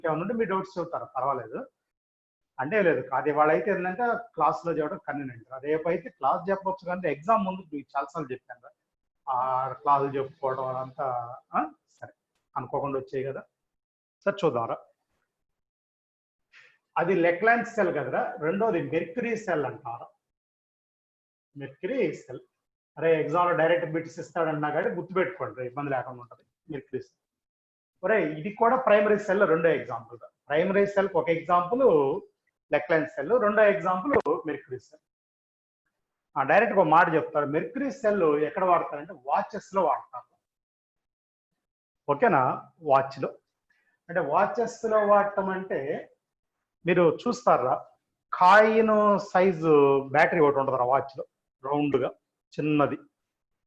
ఇంకేమన్నా ఉంటే మీ డౌట్స్ చెబుతారు, పర్వాలేదు. అంటే లేదు అది వాళ్ళైతే ఏంటంటే క్లాస్లో చెప్పడం కన్వీనియంట్. రేపైతే క్లాస్ చెప్పవచ్చు కానీ ఎగ్జామ్ ముందు మీకు చాలాసార్లు చెప్పాను కదా, ఆ క్లాసులు చెప్పుకోవడం అదంతా సరే అనుకోకుండా వచ్చాయి కదా. సరే చూద్దాంరా. అది లెక్లాండ్ సెల్ కదరా. రెండోది మెర్క్యూరీ సెల్ అంటారు. Mercury cell. అరే ఎగ్జామ్లో డైరెక్ట్ బిట్స్ ఇస్తాడన్నా కానీ గుర్తుపెట్టుకోండి, ఇబ్బంది లేకుండా ఉంటుంది. Mercury cell. ఒరే ఇది కూడా ప్రైమరీ సెల్ రెండో ఎగ్జాంపుల్. ప్రైమరీ సెల్కి ఒక ఎగ్జాంపుల్ లెక్లాండ్ సెల్, రెండో ఎగ్జాంపుల్ మెర్క్యూరీ సెల్. డైరెక్ట్ ఒక మాట చెప్తారు, మెర్క్యూరీ సెల్ ఎక్కడ వాడతారంటే వాచెస్లో వాడతారు. ఓకేనా, వాచ్లో. అంటే వాచెస్లో వాడటం అంటే మీరు చూస్తారా, కాయిన్ సైజు బ్యాటరీ ఒకటి ఉంటుంది వాచ్లో, రౌండ్గా చిన్నది.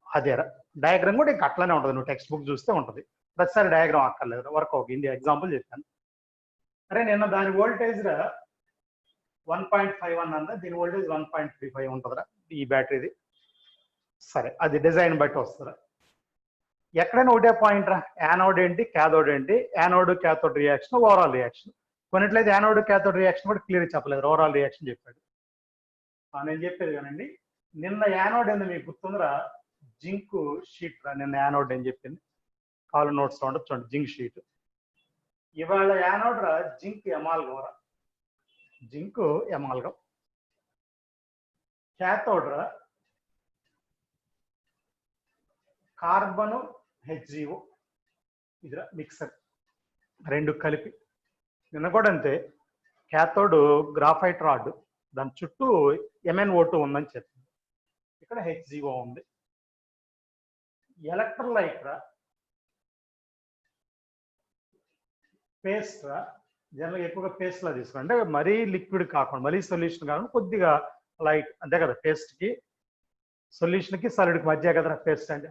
అదేరా డయాగ్రామ్ కూడా ఇంకా అట్లానే ఉంటుంది, నువ్వు టెక్స్ట్ బుక్ చూస్తే ఉంటుంది. ప్రతిసారి డయాగ్రామ్ అక్కర్లేదు, వర్క్ ఒక ఇండియా ఎగ్జాంపుల్ చెప్పాను. అరే నిన్న దాని వోల్టేజ్ 1.51 అన్న, దీని వోల్టేజ్ 1.35 ఉంటుందిరా ఈ బ్యాటరీది. సరే అది డిజైన్ బట్టి వస్తుందా. ఎక్కడైనా ఒకటే పాయింట్ రా, యానోడ్ ఏంటి క్యాథోడ్ ఏంటి, anode cathode reaction overall reaction. కొన్నిట్లయితే యానోడ్ క్యాథోడ్ రియాక్షన్ కూడా క్లియర్ చెప్పలేదు, ఓవరాల్ రియాక్షన్ చెప్పాడు. నేను చెప్పేది కానండి, నిన్న యానోడ్ ఏంది మీకు గుర్తుందిరా, జింక్ షీట్ రా. నిన్న యానోడ్ అని చెప్పింది, కాలు నోట్స్ లో ఉండదు చూడండి, జింక్ షీట్. ఇవాళ యానోడ్ రా జింక్ ఎమాల్గం రా, జింక్ ఎమాల్గం. క్యాథోడ్ రా కార్బన్ హెచ్జిఓ, ఇదిరా మిక్సర్ రెండు కలిపి. నిన్న కూడా అంతే, క్యాథోడ్ గ్రాఫైట్ రాడ్, దాని చుట్టూ MnO2 ఉందని చెప్పింది, ఇక్కడ హెచ్జిఓ ఉంది. ఎలక్ట్రోలైట్ రా పేస్ట్ రా, జనరల్గా ఎక్కువగా పేస్ట్ లా తీసుకోండి, అంటే మరీ లిక్విడ్ కాకుండా మరీ సొల్యూషన్ కాకుండా కొద్దిగా లైట్, అంతే కదా. పేస్ట్కి సొల్యూషన్కి సాలిడ్కి మధ్య కదరా పేస్ట్ అంటే.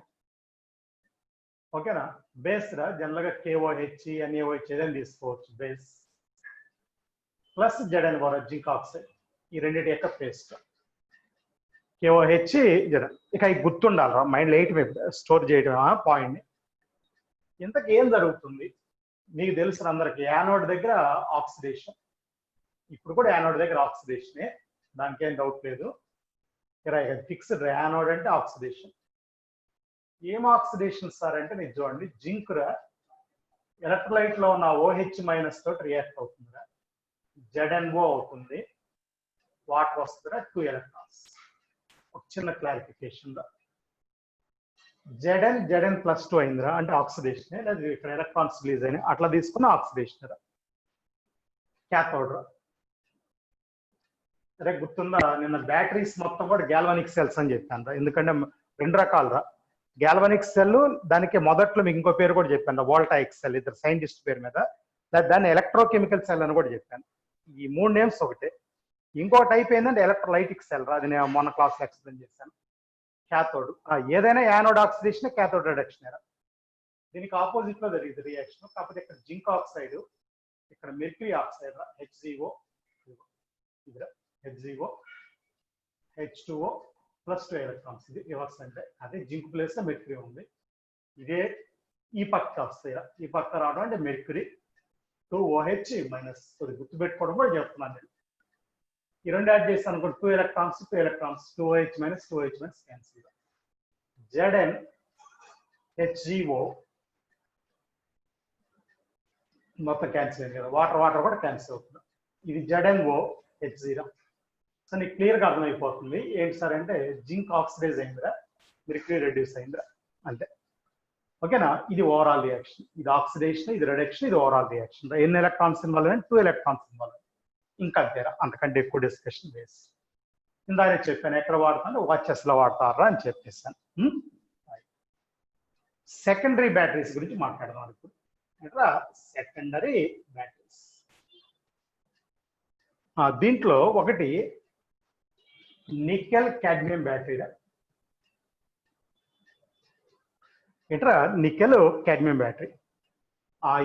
ఓకేనా. బేస్ రా జనరల్గా KOH NaOH ఏదైనా తీసుకోవచ్చు base, plus ZnO zinc oxide, ఈ రెండింటి యొక్క పేస్ట్. KOH జడ. ఇక అవి గుర్తుండాలి రా, మైండ్ లైట్ స్టోర్ చేయడం పాయింట్ని. ఇంతకు ఏం జరుగుతుంది మీకు తెలుసు అందరికి, యానోడ్ దగ్గర ఆక్సిడేషన్, ఇప్పుడు కూడా యానోడ్ దగ్గర ఆక్సిడేషనే, దానికి ఏం డౌట్ లేదు. ఫిక్స్డ్ యానోడ్ అంటే ఆక్సిడేషన్. ఏం ఆక్సిడేషన్ సార్ అంటే మీరు చూడండి, జింక్ రా ఎలక్ట్రోలైట్ లో ఉన్న OH- తోటి రియాక్ట్ అవుతుందిరా, ZnO అవుతుంది, వాటర్ వస్తుందిరా 2 ఎలక్ట్రాన్స్. ఒక చిన్న క్లారిఫికేషన్ రా, Zn+2 అయిందిరా అంటే ఆక్సిడేషన్, లేదా ఇక్కడ ఎలక్ట్రాన్స్ రిలీజ్ అయినాయి అట్లా తీసుకున్న ఆక్సిడేషన్ రా. క్యాథోడ్ రా, సరే గుర్తుందా, నిన్న బ్యాటరీస్ మొత్తం కూడా గ్యాల్వానిక్ సెల్స్ అని చెప్పాను రా. ఎందుకంటే రెండు రకాలు రా, గ్యాల్వానిక్ సెల్, దానికి మొదట్లో మీకు ఇంకో పేరు కూడా చెప్పాను, వోల్టాయిక్ సెల్, ఇద్దరు సైంటిస్ట్ పేరు మీద. దాన్ని ఎలక్ట్రోకెమికల్ సెల్ అని కూడా చెప్పాను. ఈ 3 నేమ్స్ ఒకటే. ఇంకో టైప్ ఏంటంటే ఎలక్ట్రోలైటిక్ సెల్ రా, అది నేను మొన్న క్లాస్లో ఎక్స్ప్లెయిన్ చేశాను. క్యాథోడ్ ఏదైనా యానోడ్ ఆక్సిడేషన్ క్యాథోడ్ రిడక్షన్ రా. దీనికి ఆపోజిట్ లో జరిగింది రియాక్షన్, కాకపోతే ఇక్కడ జింక్ ఆక్సైడ్, ఇక్కడ మెర్క్యూరీ ఆక్సైడ్ రా, HgO, ఇది HgO H2O +2 ఎలక్ట్రాన్స్, ఇది రివర్స్ అంటే అదే జింక్ ప్లేస్ లో మెర్క్యూరీ ఉంది. ఇదే ఈ పక్క వస్తాయి, ఈ పక్క రావడం అంటే మెర్క్యూరీ 2OH-, కొద్ది గుర్తుపెట్టుకోవడం కూడా చెప్తున్నాను నేను. ఈ రెండు యాడ్ చేస్తాను అనుకోండి, 2 electrons 2 electrons, 2OH-, 2OH- cancel. ZnHgO మొత్తం క్యాన్సిల్ అయింది కదా, వాటర్ కూడా క్యాన్సిల్ అవుతుంది. ఇది ZnOH0. సో నీకు క్లియర్గా అర్థమైపోతుంది ఏంటి సార్ అంటే, జింక్ ఆక్సిడైజ్ అయిందిరా, మెర్క్యూరీ రెడ్యూస్ అయిందిరా, అంతే. ఓకేనా. ఇది ఓవరాల్ రియాక్షన్, ఇది ఆక్సిడేషన్, ఇది రిడక్షన్, ఇది ఓవరాల్ రియాక్షన్. ఎన్ని ఎలక్ట్రాన్స్ ఇన్వాల్వ్ అని, 2 ఎలక్ట్రాన్స్ ఇన్వాల్వ్. ఇంకా అంతేరా, అంతకంటే ఎక్కువ డిస్కషన్ వేసి. ఇందాక చెప్పాను ఎక్కడ వాడతాను, వాచెస్లో వాడతారా అని చెప్పేసాను. సెకండరీ బ్యాటరీస్ గురించి మాట్లాడదాం ఇప్పుడు. ఇక్కడ సెకండరీ బ్యాటరీస్, దీంట్లో ఒకటి నికెల్ కాడ్మియం బ్యాటరీ. ఇట్రా నికెల్ కాడ్మియం బ్యాటరీ,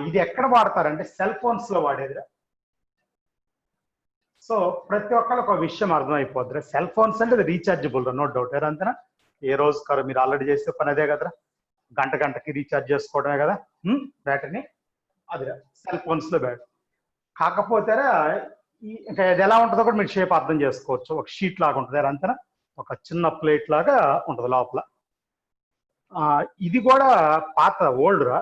ఇది ఎక్కడ వాడతారంటే సెల్ ఫోన్స్ లో వాడేదిరా. సో ప్రతి ఒక్కరికి ఒక విషయం అర్థమైపోద్దిరా, సెల్ ఫోన్స్ అంటే రీఛార్జబుల్ రా, నో డౌట్. అంతేనా, ఏ రోజు కారు మీరు ఆల్రెడీ చేసే పని అదే కదరా, గంటకి రీఛార్జ్ చేసుకోవడమే కదా బ్యాటరీని. అదిరా సెల్ ఫోన్స్ లో బ్యాటరీ. కాకపోతే ఇంకా ఇది ఎలా ఉంటుందో కూడా మీరు షేప్ అర్థం చేసుకోవచ్చు. ఒక షీట్ లాగా ఉంటుంది అంతేనా, ఒక చిన్న ప్లేట్ లాగా ఉంటుంది లోపల. ఇది కూడా పాత ఓల్డ్ రా.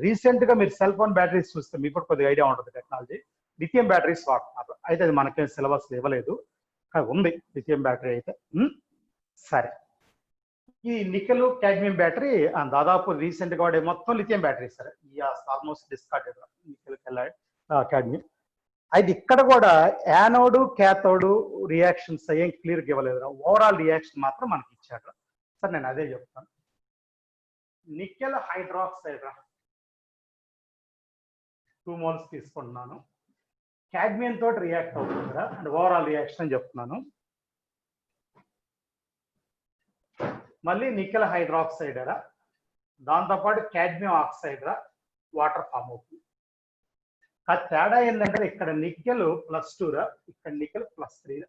రీసెంట్ గా మీరు సెల్ ఫోన్ బ్యాటరీస్ చూస్తే మీకు కూడా కొద్దిగా ఐడియా ఉంటుంది టెక్నాలజీ. లిథియం బ్యాటరీస్ వాడుతున్నారు. అయితే అది మనకేం సిలబస్ ఇవ్వలేదు, ఉంది లిథియం బ్యాటరీ అయితే. సరే, ఈ నికెల్ కాడ్మియం బ్యాటరీ దాదాపు రీసెంట్ గా వాడే మొత్తం లిథియం బ్యాటరీ. సరే, ఆల్మోస్ట్ డిస్కార్డెడ్ నికెల్ కాడ్మియం. అయితే ఇక్కడ కూడా యానోడ్ క్యాథోడ్ రియాక్షన్స్ ఏం క్లియర్గా ఇవ్వలేదు. ఓవరాల్ రియాక్షన్ మాత్రం మనకి ఇచ్చాడు. సరే, నేను అదే చెప్తాను. నికెల్ హైడ్రాక్సైడ్ 2 moles తీసుకుంటున్నాను. కాడ్మియం తోటి రియాక్ట్ అవుతుంది కదా, అండ్ ఓవరాల్ రియాక్షన్ అని చెప్తున్నాను. మళ్ళీ నికెల్ హైడ్రాక్సైడ్ రా, దాంతోపాటు కాడ్మియం ఆక్సైడ్ రా, వాటర్ ఫామ్ అవుతుంది. తేడా ఏంటంటే ఇక్కడ నికెల్ +2 రా, ఇక్కడ నికెల్ +3 రా.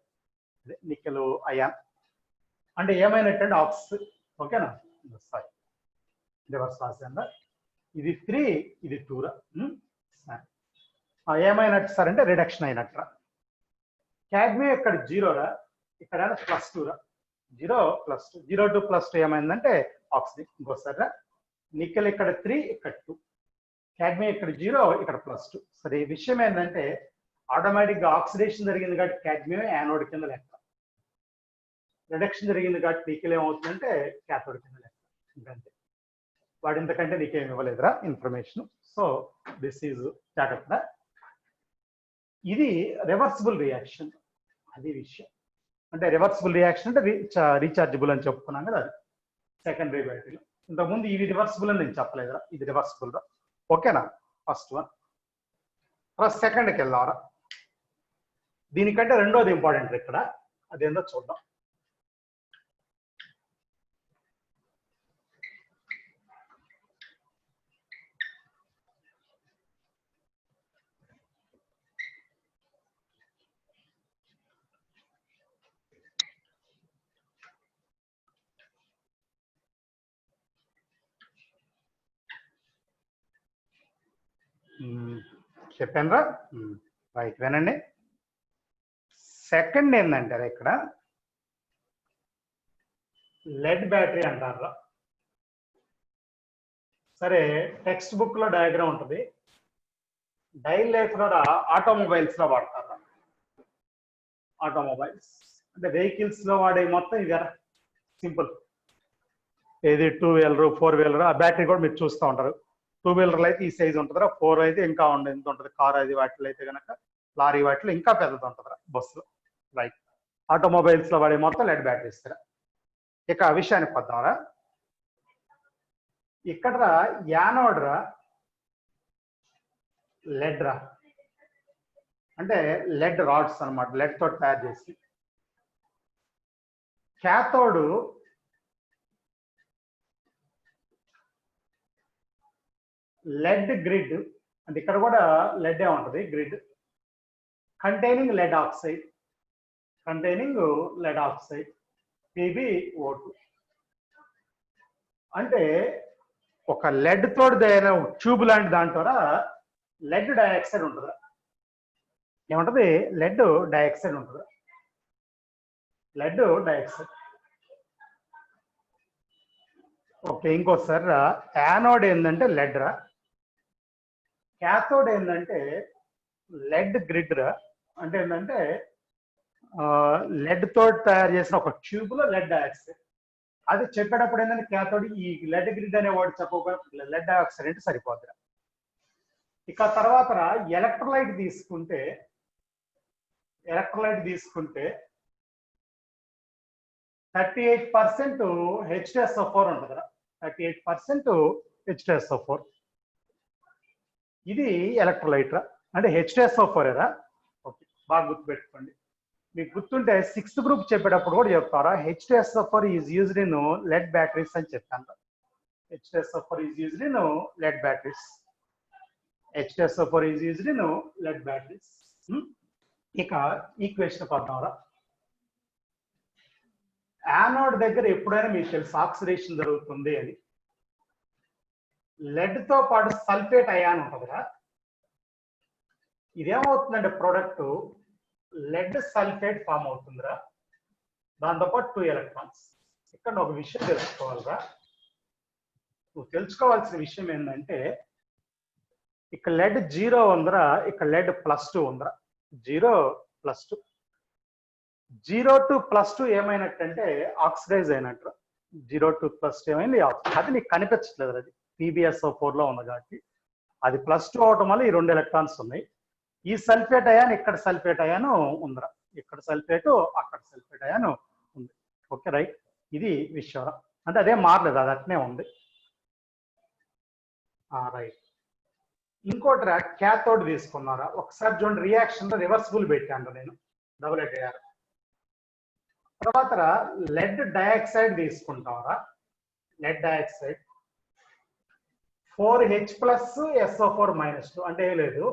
నికెల్ అయాన్ అంటే ఏమైనట్టంటే ఆక్సిజన్. ఓకేనా, సారీ రివర్స్ రాశాను. ఇది 3, ఇది 2 రా. ఏమైనట్టు సార్ అంటే రిడక్షన్ అయినట్టు రా. కాడ్మియం ఇక్కడ 0 రా, ఇక్కడ +2 రా. 0 +2, 0 to +2 ఏమైందంటే ఆక్సిజన్. ఇంకోసారి రా, నికెల్ ఇక్కడ 3, ఇక్కడ 2, కాడ్మియం ఇక్కడ 0, ఇక్కడ +2. సరే, ఈ విషయం ఏంటంటే ఆటోమేటిక్ గా ఆక్సిడేషన్ జరిగింది కాబట్టి కాడ్మియం యానోడ్ కింద లెక్క, రిడక్షన్ జరిగింది కాబట్టి నికెల్ ఏమవుతుందంటే క్యాథోడ్ కింద లెక్క. ఇంకంతే, వాడు ఇంతకంటే నీకేమి ఇవ్వలేదురా ఇన్ఫర్మేషన్. సో దిస్ ఈజ్ జాగ్రత్త. ఇది రివర్సిబుల్ రియాక్షన్, అది విషయం. అంటే రివర్సిబుల్ రియాక్షన్ అంటే రీఛార్జబుల్ అని చెప్పుకున్నాం కదా, అది సెకండరీ బ్యాటరీలో. ఇంతకుముందు ఇది రివర్సిబుల్ అని నేను చెప్పలేదురా, ఇది రివర్సిబుల్ రా. ఓకేనా, ఫస్ట్ వన్. సెకండ్కి వెళ్దాంరా. దీనికంటే రెండోది ఇంపార్టెంట్ ఇక్కడ, అదేందో చూద్దాం. చెప్పానురా, రైట్, వినండి. సెకండ్ ఏంటంటే ఇక్కడ లెడ్ బ్యాటరీ అంటారా. సరే, టెక్స్ట్ బుక్ లో డయాగ్రామ్ ఉంటుంది. డైల్ లైఫ్ లో ఆటోమొబైల్స్ లో వాడతారా. ఆటోమొబైల్స్ అంటే వెహికల్స్ లో వాడే మొత్తం ఇది సింపుల్. ఏది 2 wheeler 4 wheeler, ఆ బ్యాటరీ కూడా మీరు చూస్తూ ఉంటారు. 2 wheeler అయితే ఈ సైజ్ ఉంటుందిరా, 4 అయితే ఇంకా ఎంత ఉంటుంది. కార్ అది వాటిలో అయితే కనుక, లారీ వాటిలో ఇంకా పెద్దది ఉంటుందిరా, బస్సులో. రైట్, ఆటోమొబైల్స్ లో వాడే మొత్తం లెడ్ బ్యాటరీస్. ఇక ఆ విషయానికి వద్దాంరా. ఇక్కడ యానోడ్ రా, లెడ్ రా, అంటే లెడ్ రాడ్స్ అనమాట, లెడ్ తోటి తయారు చేసి. క్యాథోడ్ లెడ్ గ్రిడ్, అంటే ఇక్కడ కూడా లెడ్ ఏ ఉంటుంది, grid containing lead oxide, PbO2. అంటే ఒక లెడ్ తోటి ట్యూబ్ లాంటి దాంట్లో లెడ్ డైఆక్సైడ్ ఉంటుంది. ఏముంటది, లెడ్ డైఆక్సైడ్ ఉంటుంది. ఓకే, ఇంకోసారి యానోడ్ ఏంటంటే లెడ్ రా, క్యాథోడ్ ఏంటంటే లెడ్ గ్రిడ్ రా. అంటే ఏంటంటే లెడ్ తోటి తయారు చేసిన ఒక ట్యూబ్ లో లెడ్ డైఆక్సైడ్. అది చెప్పేటప్పుడు ఏంటంటే క్యాథోడ్, ఈ లెడ్ గ్రిడ్ అనే వాడు చెప్పకపోయినా లెడ్ డైఆక్సైడ్ అంటే సరిపోద్ది. ఇక తర్వాత ఎలక్ట్రోలైట్ తీసుకుంటే 38% H2SO4 ఉంటుంది. 38% H2SO4. ఇది ఎలక్ట్రోలైట్ రా, అంటే H2SO4 రా. ఓకే, బాగా గుర్తుపెట్టుకోండి. మీకు గుర్తుంటే 6th group చెప్పేటప్పుడు కూడా చెప్తారా, H2SO4 is used in lead batteries అని చెప్తాను. H2SO4 is used in lead batteries. ఇక ఈక్వేషన్ పద్దాంరా. యానోడ్ దగ్గర ఎప్పుడైనా మీకు తెలుసు ఆక్సిడేషన్ జరుగుతుంది అని. లెడ్ తో పాటు సల్ఫేట్ అయాన్ ఉంటుందిరా. ఇదేమవుతుందంటే ప్రోడక్ట్ లెడ్ సల్ఫేట్ ఫామ్ అవుతుందిరా, దాంతోపాటు 2 ఎలక్ట్రాన్స్. ఇక్కడ ఒక విషయం తెలుసుకోవాలిరా, నువ్వు తెలుసుకోవాల్సిన విషయం ఏంటంటే ఇక్కడ లెడ్ 0 ఉందిరా, ఇక్కడ లెడ్ +2 ఉందిరా. 0 +2, 0 to +2 ఏమైనట్టంటే ఆక్సిడైజ్ అయినట్టు. 0 to +2 ఏమైంది, అది నీకు కనిపించట్లేదు, అది PbSO4 లో ఉంది కాబట్టి. అది +2 అవటం వల్ల ఈ 2 ఎలక్ట్రాన్స్ ఉన్నాయి. ఈ సల్ఫేట్ అయాన్ ఇక్కడ సల్ఫేట్ అయాన్ ఉందిరా, ఇక్కడ సల్ఫేట్ అక్కడ సల్ఫేట్ అయాన్ ఉంది. ఓకే రైట్, ఇది విషయం. అంటే అదే మారలేదు, అది అట్నే ఉంది. రైట్. ఇంకోటి క్యాథోడ్ తీసుకున్నారా, ఒకసారి చూడండి రియాక్షన్ రివర్సిబుల్ పెట్టాను నేను, AA. తర్వాత లెడ్ డయాక్సైడ్ తీసుకుంటావరా, లెడ్ డయాక్సైడ్ 4H+ SO4 -2. అంటే ఏం లేదు,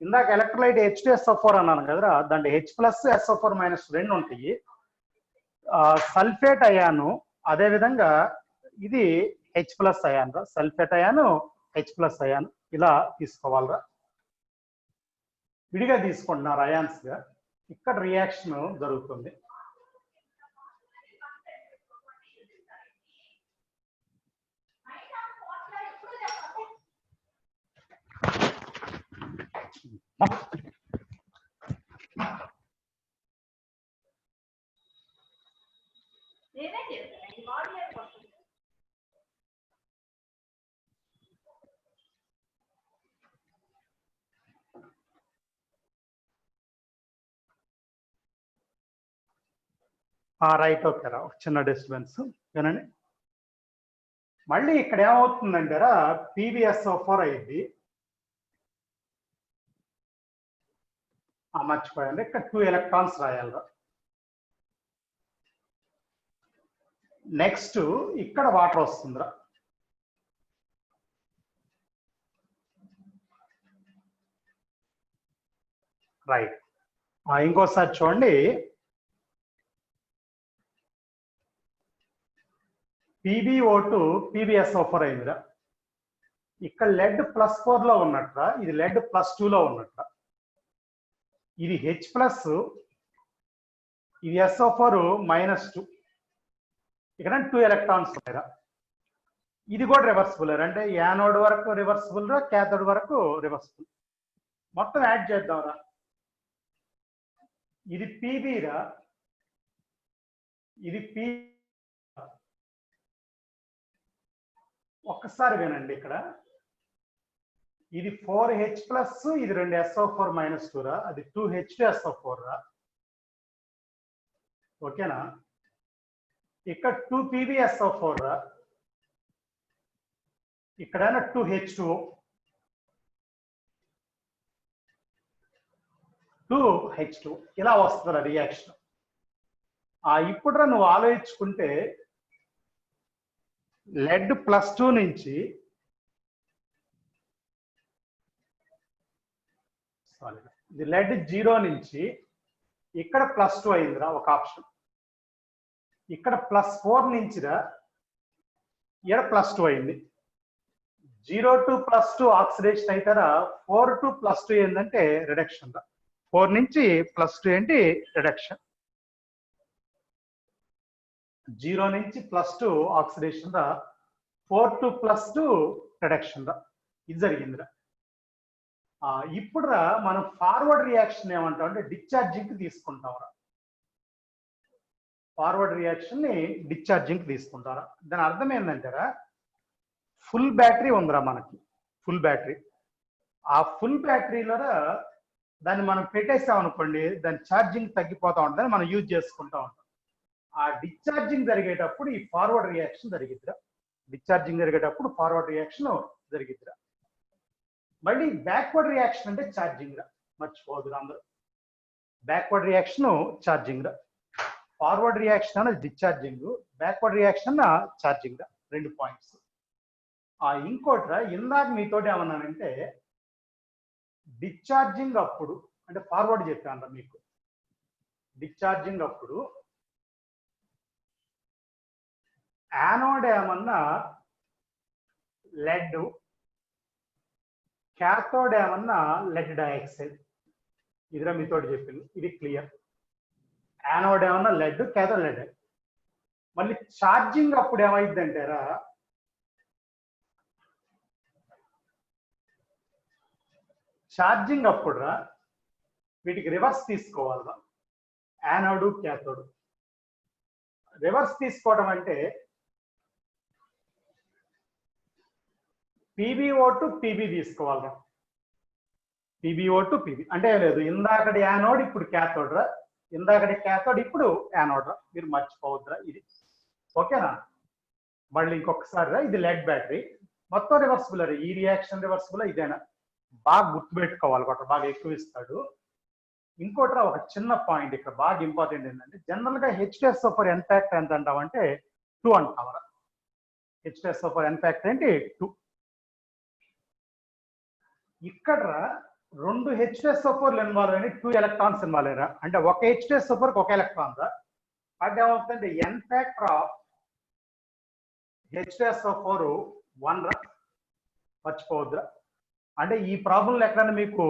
ఇందాక ఎలక్ట్రోలైట్ H2SO4 అన్నాను కదరా, దాంట్లో H+ SO4 -2 ఉంటాయి. సల్ఫేట్ అయాను అదేవిధంగా ఇది H+ అయాన్ రా, సల్ఫేట్ అయాను H+ అయాన్ ఇలా తీసుకోవాలరా. విడిగా తీసుకుంటున్నారు అయాన్స్ గా, ఇక్కడ రియాక్షన్ జరుగుతుంది. రైట్, ఓకేరా, ఒక చిన్న డిస్టర్బెన్స్ వినండి. మళ్ళీ ఇక్కడ ఏమవుతుందంటారా, PbSO4 అయింది. మర్చిపోయండి, ఇక్కడ 2 ఎలక్ట్రాన్స్ రాయాలరా. నెక్స్ట్ ఇక్కడ వాటర్ వస్తుందిరా. రైట్, ఇంకోసారి చూడండి, PbO2 PbSO4 అయిందిరా. ఇక్కడ లెడ్ +4 లో ఉన్నట్రా, ఇది లెడ్ +2 లో ఉన్నట్రా. ఇది H+, ఇది SO4 -2. ఇక్కడ 2 ఎలక్ట్రాన్స్ ఉన్నాయిరా. ఇది కూడా రివర్సిబుల్, అంటే యానోడ్ వరకు రివర్సిబుల్ రా, క్యాథోడ్ వరకు రివర్సిబుల్. మొత్తం యాడ్ చేద్దాంరా. ఇది Pb రా, ఇది P. ఒక్కసారి వినండి, ఇక్కడ ఇది 4H+, ఇది 2 SO4 -2 రా, అది 2H2SO4 రా. ఓకేనా, ఇక్కడ 2 PbSO4 రా, ఇక్కడ 2H2O, 2H2 ఇలా వస్తుందిరా రియాక్షన్. ఇప్పుడు నువ్వు ఆలోచించుకుంటే లెడ్ +2 నుంచి ఇది లెడ్ 0 నుంచి ఇక్కడ +2 అయిందిరా, ఒక ఆప్షన్. ఇక్కడ +4 నుంచిరా ఇక్కడ +2 అయింది. 0 to +2 ఆక్సిడేషన్ అవుతారా, 4 to +2 ఏంటంటే రిడక్షన్ రా. 4 నుంచి +2 ఏంటి రిడక్షన్, 0 నుంచి +2 ఆక్సిడేషన్ రా, 4 to +2 రిడక్షన్ రా. ఇది జరిగిందిరా. ఇప్పుడు రా మనం ఫార్వర్డ్ రియాక్షన్ ఏమంటాం అంటే డిశ్చార్జింగ్ తీసుకుంటాం రా. ఫార్వర్డ్ రియాక్షన్ ని డిశ్చార్జింగ్ తీసుకుంటారా. దాని అర్థం ఏంటంటారా, ఫుల్ బ్యాటరీ ఉందిరా మనకి, ఫుల్ బ్యాటరీ. ఆ ఫుల్ బ్యాటరీలో దాన్ని మనం పెట్టేస్తాం అనుకోండి, దాని ఛార్జింగ్ తగ్గిపోతా ఉంటుందని మనం యూజ్ చేసుకుంటా ఉంటాం. ఆ డిశ్చార్జింగ్ జరిగేటప్పుడు ఈ ఫార్వర్డ్ రియాక్షన్ జరిగిద్దిరా. డిశ్చార్జింగ్ జరిగేటప్పుడు ఫార్వర్డ్ రియాక్షన్ జరిగిద్దిరా. మళ్ళీ బ్యాక్వర్డ్ రియాక్షన్ అంటే ఛార్జింగ్ రా, మర్చిపోదు అందరూ. బ్యాక్వర్డ్ రియాక్షన్ ఛార్జింగ్ రా. ఫార్వర్డ్ రియాక్షన్ అనేది డిశ్చార్జింగ్, బ్యాక్వర్డ్ రియాక్షన్ ఛార్జింగ్ రా. 2 పాయింట్స్. ఇంకోటి రా, ఇందాక మీతోటి ఏమన్నానంటే డిశ్చార్జింగ్ అప్పుడు, అంటే ఫార్వర్డ్ చెప్పాను రా మీకు. డిశ్చార్జింగ్ అప్పుడు యానోడ్ ఏమన్నా లెడ్, క్యాథోడ్ ఏమన్నా లెడ్ డయాక్సైడ్, ఇదిరా మీతోటి చెప్పింది, ఇది క్లియర్. యానోడ్ ఏమన్నా లెడ్, క్యాథోడ్ లెడ్. మళ్ళీ ఛార్జింగ్ అప్పుడు ఏమైందంటారా, ఛార్జింగ్ అప్పుడు వీటికి రివర్స్ తీసుకోవాలా, యానోడ్ క్యాథోడ్. రివర్స్ తీసుకోవడం అంటే పీబీఓ టు పీబీ తీసుకోవాలరా. పీబీఓ టు పీబీ అంటే లేదు, ఇందాకటి యానోడ్ ఇప్పుడు క్యాథోడ్ రా, ఇందాకటి క్యాథోడ్ ఇప్పుడు యానోడ్ రా, మీరు మర్చిపోవద్దురా ఇది. ఓకేనా? మళ్ళీ ఇంకొకసారి రా, ఇది లెడ్ బ్యాటరీ మొత్తం రివర్సిబుల్. ఈ రియాక్షన్ రివర్సిబుల్, ఇదేనా బాగా గుర్తుపెట్టుకోవాలి, ఒకటి బాగా ఎక్కువ ఇస్తాడు. ఇంకోటి ఒక చిన్న పాయింట్ ఇక్కడ బాగా ఇంపార్టెంట్ ఏంటంటే, జనరల్ గా H2SO4 n ఫ్యాక్టర్ ఎంత అంటామంటే 2 అంటావరా. H2SO4 n ఫ్యాక్టర్ ఏంటి 2. ఇక్కడ 2 H2SO4 ఇన్వాల్వ్ అయిన 2 ఎలక్ట్రాన్స్ ఇన్వాల్వ్ అయ్యారా, అంటే ఒక H2SO4 ఒక ఎలక్ట్రాన్ రా. అంటే ఏమవుతుందంటే n ఫ్యాక్టర్ ఆఫ్ H2SO4 1 రా, మర్చిపోవద్దురా. అంటే ఈ ప్రాబ్లంలో ఎక్కడన్నా మీకు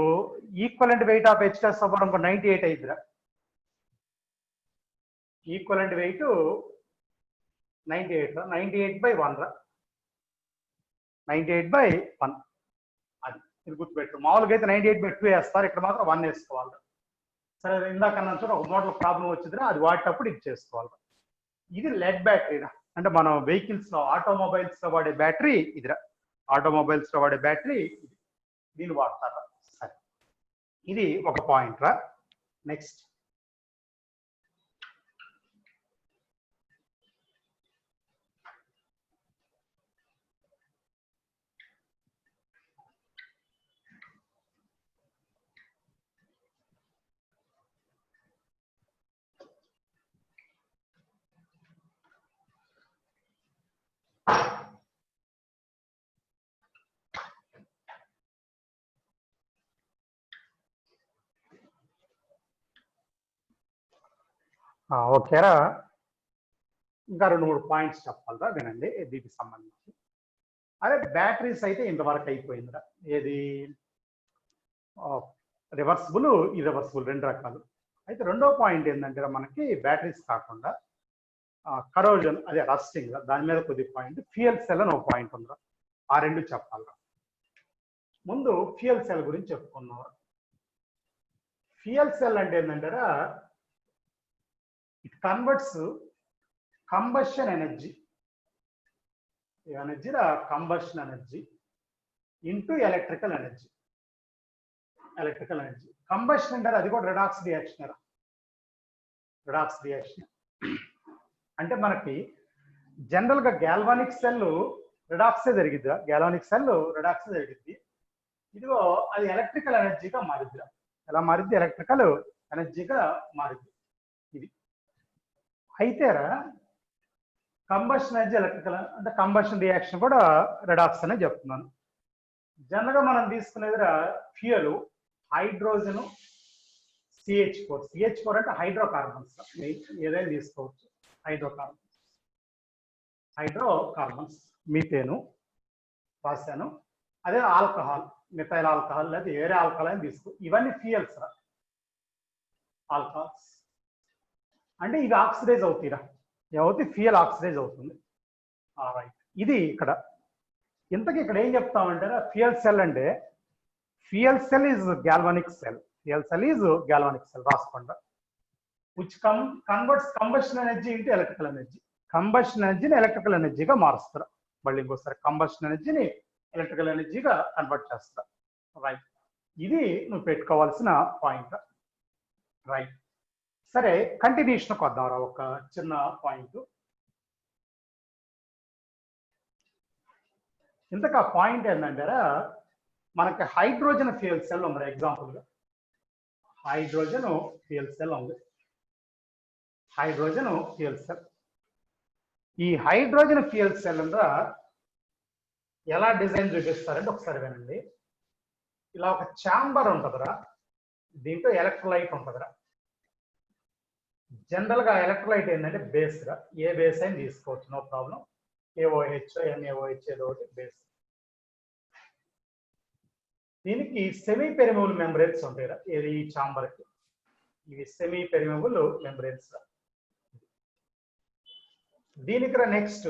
ఈక్వలెంట్ వెయిట్ ఆఫ్ H2SO4 ఇంకో 98 అయిద్దిరా. ఈక్వలెంట్ వెయిట్ 98 రా, 98/1 రా, 98/1. అది ఇది గుర్తుపెట్టు. మామూలుగా అయితే 98/2 వేస్తారు, ఇక్కడ మాత్రం 1 వేసుకోవాలి. సరే, ఇందాకన్నా చూడ ఒక మోడల్ ప్రాబ్లం వచ్చిందిరా, అది వాడేటప్పుడు ఇది చేసుకోవాలి. ఇది లెడ్ బ్యాటరీరా, అంటే మనం వెహికల్స్ లో ఆటోమొబైల్స్ లో వాడే బ్యాటరీ ఇదిరా. ఆటోమొబైల్స్ లో వాడే బ్యాటరీ ఇది, దీన్ని వాడతారా. సరే, ఇది ఒక పాయింట్ రా. నెక్స్ట్ ఓకేరా. ఇంకా 2-3 పాయింట్స్ చెప్పాలరా, వినండి దీనికి సంబంధించి. అదే బ్యాటరీస్ అయితే ఇంతవరకు అయిపోయిందిరా. ఏది రివర్సిబుల్, ఇర్రివర్సిబుల్ 2 రకాలు. అయితే రెండో పాయింట్ ఏంటంటే మనకి బ్యాటరీస్ కాకుండా కరోజన్, అదే రస్టింగ్, దాని మీద కొద్ది పాయింట్. ఫ్యూయల్ సెల్ అని ఒక పాయింట్ ఉందిరా, ఆ 2 చెప్పాలరా. ముందు ఫ్యూయల్ సెల్ గురించి చెప్పుకున్నాం. ఫ్యూయల్ సెల్ అంటే ఏంటంటారా, it converts combustion energy, combustion energy into electrical energy. Electrical energy combustion అంటారు, అది కూడా రెడాక్స్ రియాక్షన్. రెడాక్స్ రియాక్షన్ అంటే మనకి జనరల్ గా గ్యాల్వానిక్ సెల్ రెడాక్సే జరిగిద్ది, గ్యాల్వానిక్ సెల్ రెడాక్సే జరిగిద్ది. ఇదిగో అది ఎలక్ట్రికల్ ఎనర్జీగా మారిద్ది. ఎలా మారిద్ది? ఎలక్ట్రికల్ ఎనర్జీగా మారిద్ది. ఇది అయితేరా కంబషన్ ఎనర్జీ ఎలక్ట్రికల్, అంటే కంబషన్ రియాక్షన్ కూడా రెడాక్స్ అనే చెప్తున్నాను. జనరల్ గా మనం తీసుకునేది ఫ్యూయల్ హైడ్రోజన్ CH4. CH4 అంటే హైడ్రోకార్బన్స్, ఏదైనా తీసుకోవచ్చు. హైడ్రోకార్బన్స్ మీథేను రాశాను, అదే ఆల్కహాల్, మిథైల్ ఆల్కహాల్ లేదా వేరే ఆల్కహాల్ అని తీసుకో. ఇవన్నీ ఫ్యూయల్స్ రా, ఆల్కహాల్స్. అంటే ఇవి ఆక్సిడైజ్ అవుతాయిరా, ఏమవుతుంది? ఫ్యూయల్ ఆక్సిడైజ్ అవుతుంది. రైట్, ఇది ఇక్కడ. ఇంతకీ ఇక్కడ ఏం చెప్తామంటే ఫ్యూయల్ సెల్ అంటే fuel cell is galvanic cell. Fuel cell is galvanic cell రాసుకోండి. Which converts combustion energy into electrical energy. Combustion ఎనర్జీని ఎలక్ట్రికల్ ఎనర్జీగా మారుస్తారు. మళ్ళీ ఇంకోసారి కంబషన్ ఎనర్జీని ఎలక్ట్రికల్ ఎనర్జీగా కన్వర్ట్ చేస్తారు. రైట్, ఇది నువ్వు పెట్టుకోవాల్సిన పాయింట్. రైట్, సరే కంటిన్యూషన్కి వద్దాం రా. ఒక చిన్న పాయింట్. ఇంతకు ఆ పాయింట్ ఏంటంటారా, మనకి హైడ్రోజన్ ఫ్యూయల్ సెల్ ఉంది. ఎగ్జాంపుల్గా హైడ్రోజన్ ఫ్యూయల్ సెల్ ఉంది. Hydrogen fuel cell. ఈ హైడ్రోజన్ ఫ్యూయల్ సెల్ ఎలా డిజైన్ చూపిస్తారంటే ఒకసారి వినండి. ఇలా ఒక ఛాంబర్ ఉంటుందిరా, దీంట్లో ఎలక్ట్రోలైట్ ఉంటుందిరా. జనరల్ గా ఎలక్ట్రోలైట్ ఏంటంటే బేస్ రా, ఏ బేస్ అయినా తీసుకోవచ్చు, నో ప్రాబ్లం. AOH NaOH ఏదో ఒకటి బేస్. దీనికి సెమీ పెరిమబుల్ మెంబ్రేన్స్ ఉంటాయి ఏది ఈ చాంబర్ కి, ఇవి సెమీ పెరిమబుల్ మెంబ్రేన్స్. దీనికి నెక్స్ట్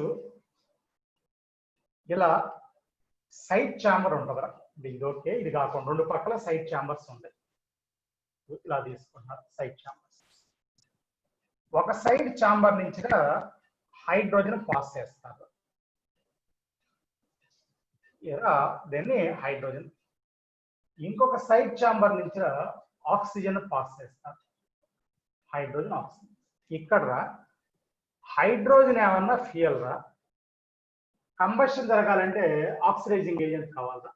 ఇలా సైడ్ ఛాంబర్ ఉంటుందిరా, ఇది ఓకే. ఇది కాకుండా రెండు పక్కల సైడ్ ఛాంబర్స్ ఉంటాయి, ఇలా తీసుకుంటున్నారు సైడ్ ఛాంబర్స్. ఒక సైడ్ ఛాంబర్ నుంచి హైడ్రోజన్ పాస్ చేస్తారు, ఇలా దీన్ని హైడ్రోజన్. ఇంకొక సైడ్ ఛాంబర్ నుంచి ఆక్సిజన్ పాస్ చేస్తారు, హైడ్రోజన్ ఆక్సిజన్. ఇక్కడ హైడ్రోజన్ ఏమన్నా ఫ్యూయల్ రా, కంబషన్ జరగాలంటే ఆక్సిడైజింగ్ ఏజెంట్ కావాలరా,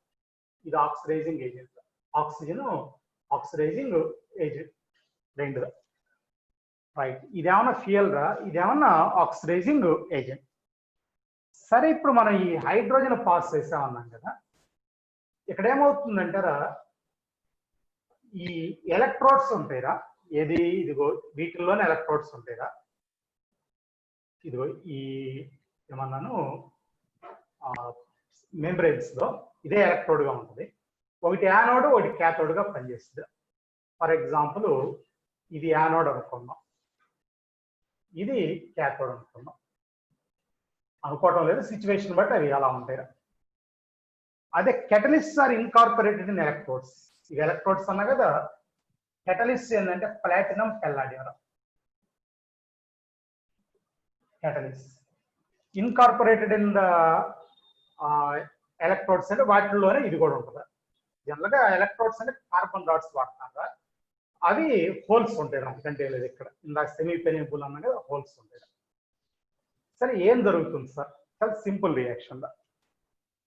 ఇది oxidising agent. Oxygen oxidising agent రెండు, రైట్. ఇదేమన్నా ఫ్యూయల్ రా, ఇదేమన్నా ఆక్సిడైజింగ్ ఏజెంట్. సరే, ఇప్పుడు మనం ఈ హైడ్రోజన్ పాస్ చేసామన్నాం కదా, ఇక్కడ ఏమవుతుందంటారా, ఈ ఎలక్ట్రోడ్స్ ఉంటాయిరా, ఏది ఇదిగో వీటిల్లోనే ఎలక్ట్రోడ్స్ ఉంటాయిరా. ఇదిగో ఈ ఏమన్నాను మెంబ్రేన్స్ లో ఇదే ఎలక్ట్రోడ్ గా ఉంటుంది. ఒకటి యానోడ్ ఒకటి క్యాథోడ్ గా పనిచేస్తుంది. ఫర్ ఎగ్జాంపుల్ ఇది యానోడ్ అనుకున్నాం, ఇది క్యాథోడ్ అనుకున్నాం. అనుకోవటం లేదు, సిచ్యువేషన్ బట్టి అవి అలా ఉంటాయి. అదే catalyst are incorporated in electrodes. ఇది ఎలక్ట్రోడ్స్ అన్నా కదా, కెటలిస్ట్ ఏంటంటే platinum palladium. catalyst incorporated in the electrodes అంటే వాటిల్లోనే ఇది కూడా ఉంటుంది. జనరల్ గా ఎలక్ట్రోడ్స్ అంటే కార్బన్ డాట్స్ వాడతారు, అవి హోల్స్ ఉంటాయి. అందుకంటే లేదు, ఇక్కడ ఇందాక సెమీ పెనిబుల్ అన్న కదా హోల్స్ ఉంటాయి. సరే, ఏం జరుగుతుంది సార్? చాలా సింపుల్ రియాక్షన్.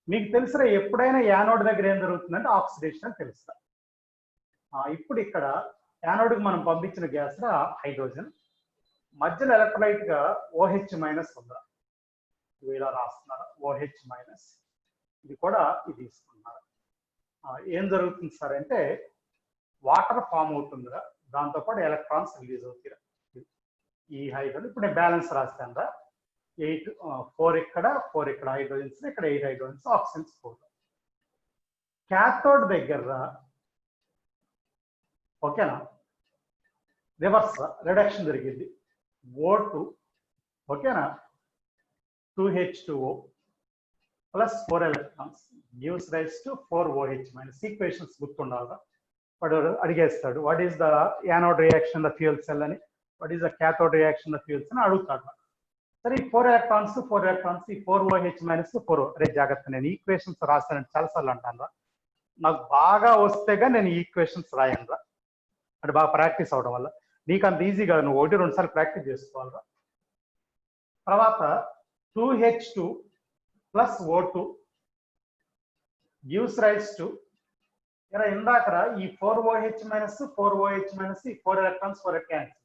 మీకు తెలుసా, ఎప్పుడైనా యానోడ్ దగ్గర ఏం జరుగుతుందంటే ఆక్సిడేషన్ అని తెలుస్తా. ఇప్పుడు ఇక్కడ యానోడ్కి మనం పంపించిన గ్యాస్ హైడ్రోజన్, మధ్యలో ఎలక్ట్రోలైట్ గా OH మైనస్ ఉందా, ఇలా రాస్తున్నారు OH మైనస్. ఇది కూడా ఇది తీసుకున్నారు. ఏం జరుగుతుంది సార్ అంటే వాటర్ ఫామ్ అవుతుందిరా, దాంతోపాటు ఎలక్ట్రాన్స్ రిలీజ్ అవుతాయి. ఈ హైడ్రోజన్ ఇప్పుడు నేను బ్యాలెన్స్ రాస్తాను రా, 4 ఇక్కడ 4 ఇక్కడ హైడ్రోజన్స్, ఇక్కడ 8 హైడ్రోజన్స్, ఆక్సిజన్స్ 4. క్యాథోడ్ దగ్గర ఓకేనా, రివర్స్ రిడక్షన్ జరిగింది. O2 ఓకేనా, 2H2O plus 4 electrons gives rise to 4 OH minus. Equations గుర్తుండాలి, వాడు అడిగేస్తాడు what is the anode reaction the fuel cell అని, what is the cathode reaction the fuel cell అని అడుగుతాడు. సరే, ఈ 4 ఎలక్ట్రాన్స్ ఈ 4 OH మైనస్ 4. అరే జాగ్రత్త, నేను ఈక్వేషన్స్ రాస్తానని చాలాసార్లు అంటాను రా, నాకు బాగా వస్తేగా నేను ఈక్వేషన్స్ రాయను రా, అంటే బాగా ప్రాక్టీస్ అవడం వల్ల. నీకు అంత ఈజీ కాదు, నువ్వు 1-2 సార్లు ప్రాక్టీస్ చేసుకోవాలిరా. తర్వాత 2H2 plus O2 gives rise to, ఇలా ఇందాక ఈ 4 OH మైనస్ ఈ 4 ఎలక్ట్రాన్స్ 4 క్యాన్సిల్.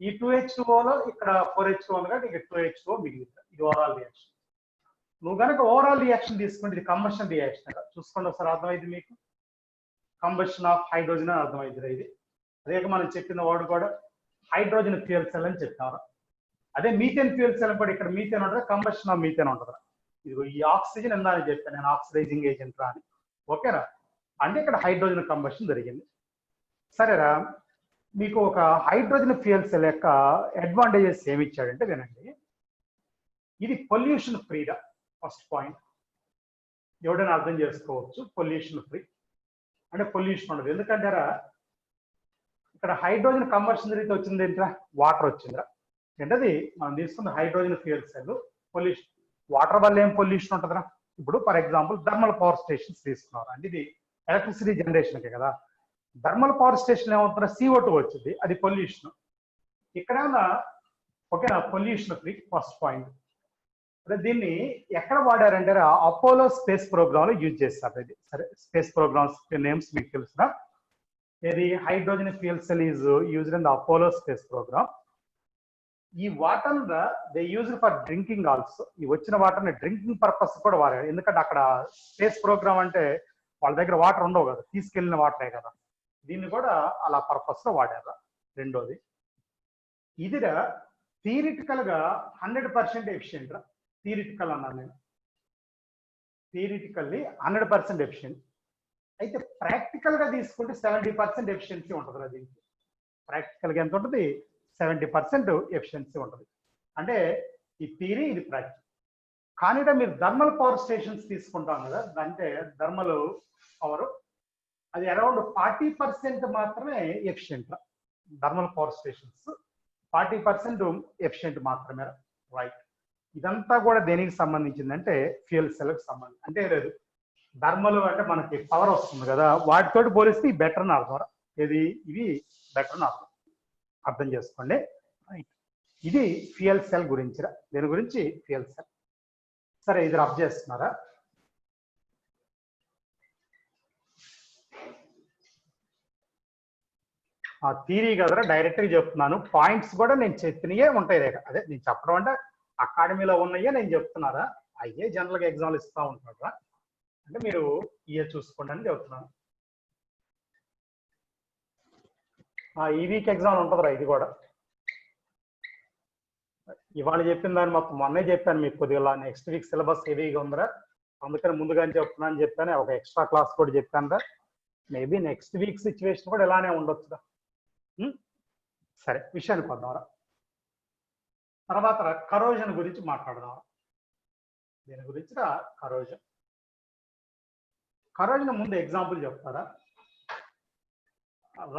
ఈ 2H2O లో ఇక్కడ 4H2O ఉంది కాబట్టి ఇక్కడ 2H2O మిగిలింది. ఇది ఓవరాల్ రియాక్షన్. నువ్వు కనుక ఓవరాల్ రియాక్షన్ తీసుకుంటే ఇది కంబషన్ రియాక్షన్ చూసుకోండి ఒకసారి, అర్థమైంది మీకు. కంబషన్ ఆఫ్ హైడ్రోజన్ అని అర్థమైంది ఇది. అదే మనం చెప్పిన వాడు కూడా హైడ్రోజన్ ఫ్యూయల్ సెల్ అని చెప్తారు. అదే మీథేన్ ఫ్యూయల్ సెల్ కూడా ఇక్కడ మీథేన్ ఉంటుంది, కంబషన్ ఆఫ్ మీథేన్ ఉంటుంది. ఇదిగో ఈ ఆక్సిజన్ ఎందని చెప్పాను నేను, ఆక్సిడైజింగ్ ఏజెంట్ రా అని. ఓకేరా, అంటే ఇక్కడ హైడ్రోజన్ కంబషన్ జరిగింది. సరేరా, మీకు ఒక హైడ్రోజన్ ఫ్యూయల్ సెల్ యొక్క అడ్వాంటేజెస్ ఏమి ఇచ్చాడంటే వినండి. ఇది పొల్యూషన్ ఫ్రీగా, ఫస్ట్ పాయింట్. ఎవడైనా అర్థం చేసుకోవచ్చు, పొల్యూషన్ ఫ్రీ అంటే పొల్యూషన్ ఉండదు. ఎందుకంటే ఇక్కడ హైడ్రోజన్ కంబషన్ జరిగితే వచ్చింది ఏంట్రా, వాటర్ వచ్చిందిరా. ఏంటది మనం తీసుకున్న hydrogen fuel cell. Pollution, water వల్ల ఏం పొల్యూషన్ ఉంటుందిరా? ఇప్పుడు for example thermal power stations తీసుకున్నారు అంటే ఇది ఎలక్ట్రిసిటీ జనరేషన్కే కదా. థర్మల్ పవర్ స్టేషన్ ఏమవుతుందా, CO2 వచ్చింది, అది పొల్యూషన్. ఇక్కడ ఓకేనా, పొల్యూషన్ ఫ్రీ ఫస్ట్ పాయింట్. దీన్ని ఎక్కడ వాడారంటే అపోలో స్పేస్ ప్రోగ్రామ్ లో యూజ్ చేస్తారు. ఇది సరే, స్పేస్ ప్రోగ్రామ్స్ నేమ్స్ మీకు తెలుసునా. ఇది hydrogen fuel cell is used in the Apollo space program. ఈ water they use for drinking also. ఈ వచ్చిన వాటర్ ని డ్రింకింగ్ పర్పస్ కూడా వాడారు. ఎందుకంటే అక్కడ స్పేస్ ప్రోగ్రామ్ అంటే వాళ్ళ దగ్గర వాటర్ ఉండవు కదా, తీసుకెళ్లిన వాటరే కదా. దీన్ని కూడా అలా పర్పస్ లో వాడారు. రెండోది, ఇదిరా థియరిటికల్ గా 100% ఎఫిషియెంట్ రా. థియరిటికల్ అన్నాను నేను, థియరిటికల్లీ 100% ఎఫిషియెంట్. అయితే ప్రాక్టికల్ గా తీసుకుంటే 70% ఎఫిషియన్సీ ఉంటుంది. దీనికి ప్రాక్టికల్ గా ఎంత ఉంటుంది? 70% ఎఫిషియన్సీ ఉంటుంది. అంటే ఈ థియరీ, ఇది ప్రాక్టికల్. కానీ మీరు థర్మల్ పవర్ స్టేషన్స్ తీసుకుంటాం కదా, అంటే థర్మల్ పవర్ అది అరౌండ్ 40% మాత్రమే efficient. Thermal power stations 40% efficient మాత్రమే. రైట్. ఇదంతా కూడా దేనికి సంబంధించిందంటే ఫ్యూయల్ సెల్కి సంబంధించి. అంటే లేదు, థర్మల్ అంటే మనకి పవర్ వస్తుంది కదా, వాటితో పోలిస్తే ఈ బెటర్ అని అర్థం. ఇది ఇవి బెటర్ అని అర్థం చేసుకోండి. ఇది ఫ్యూయల్ సెల్ గురించి. దీని గురించి ఫ్యూయల్ సెల్. సరే, ఇది రబ్ చేస్తున్నారా? ఆ థియరీ కదరా, డైరెక్ట్ గా చెప్తున్నాను. పాయింట్స్ కూడా నేను చెప్పినయే ఉంటాయి. అదే నేను చెప్పడం అంటే అకాడమీలో ఉన్నాయే నేను చెప్తున్నారా, అయ్యే జనరల్ గా ఎగ్జామ్లు ఇస్తూ ఉంటారా, అంటే మీరు ఇయే చూసుకోండి అని చెప్తున్నాను. ఈ వీక్ ఎగ్జామ్ ఉంటుందిరా, ఇది కూడా. ఇవాళ చెప్పిన దాన్ని మొత్తం మొన్నే చెప్పాను మీకు. కొద్దిగా నెక్స్ట్ వీక్ సిలబస్ హెవీగా ఉందిరా, అందుకని ముందుగానే చెప్తున్నాను చెప్పాను. ఒక ఎక్స్ట్రా క్లాస్ కూడా చెప్పాను రా. మేబీ నెక్స్ట్ వీక్ సిచ్యువేషన్ కూడా ఇలానే ఉండొచ్చురా. సరే, విషయానికి వద్దాంరా. తర్వాత కరోజన్ గురించి మాట్లాడదాం. దీని గురించి కరోజన్. కరోజన్ ముందు ఎగ్జాంపుల్ చెప్తారా?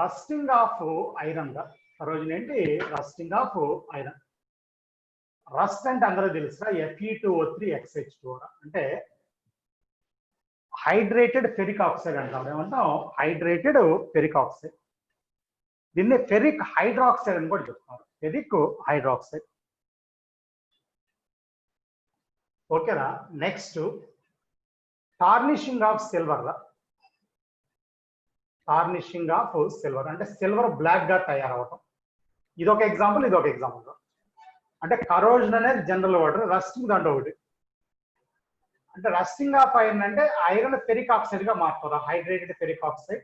రస్టింగ్ ఆఫ్ ఐరన్ గా. కరోజన్ ఏంటి? Rusting of iron. రస్ట్ అంటే అందరూ తెలుసా, Fe2O3XH2 అంటే హైడ్రేటెడ్ ఫెరిక్ ఆక్సైడ్ అంటాం. ఏమంటాం? Hydrated ferric oxide. దీన్ని ఫెరిక్ హైడ్రాక్సైడ్ అని కూడా చెప్తున్నారు. Ferric hydroxide. ఓకేనా? Next tarnishing of silver. Tarnishing of silver అంటే సిల్వర్ బ్లాక్ గా తయారవటం. ఇదొక ఎగ్జాంపుల్, ఇదొక ఎగ్జాంపుల్. అంటే కరోజన్ అనేది జనరల్ వర్డ్, రస్టింగ్ దాంట్లో ఒకటి. అంటే రస్టింగ్ ఆఫ్ ఐరన్ అంటే ఐరన్ ఫెరిక్ ఆక్సైడ్ గా మారుతారు, hydrated ferric oxide.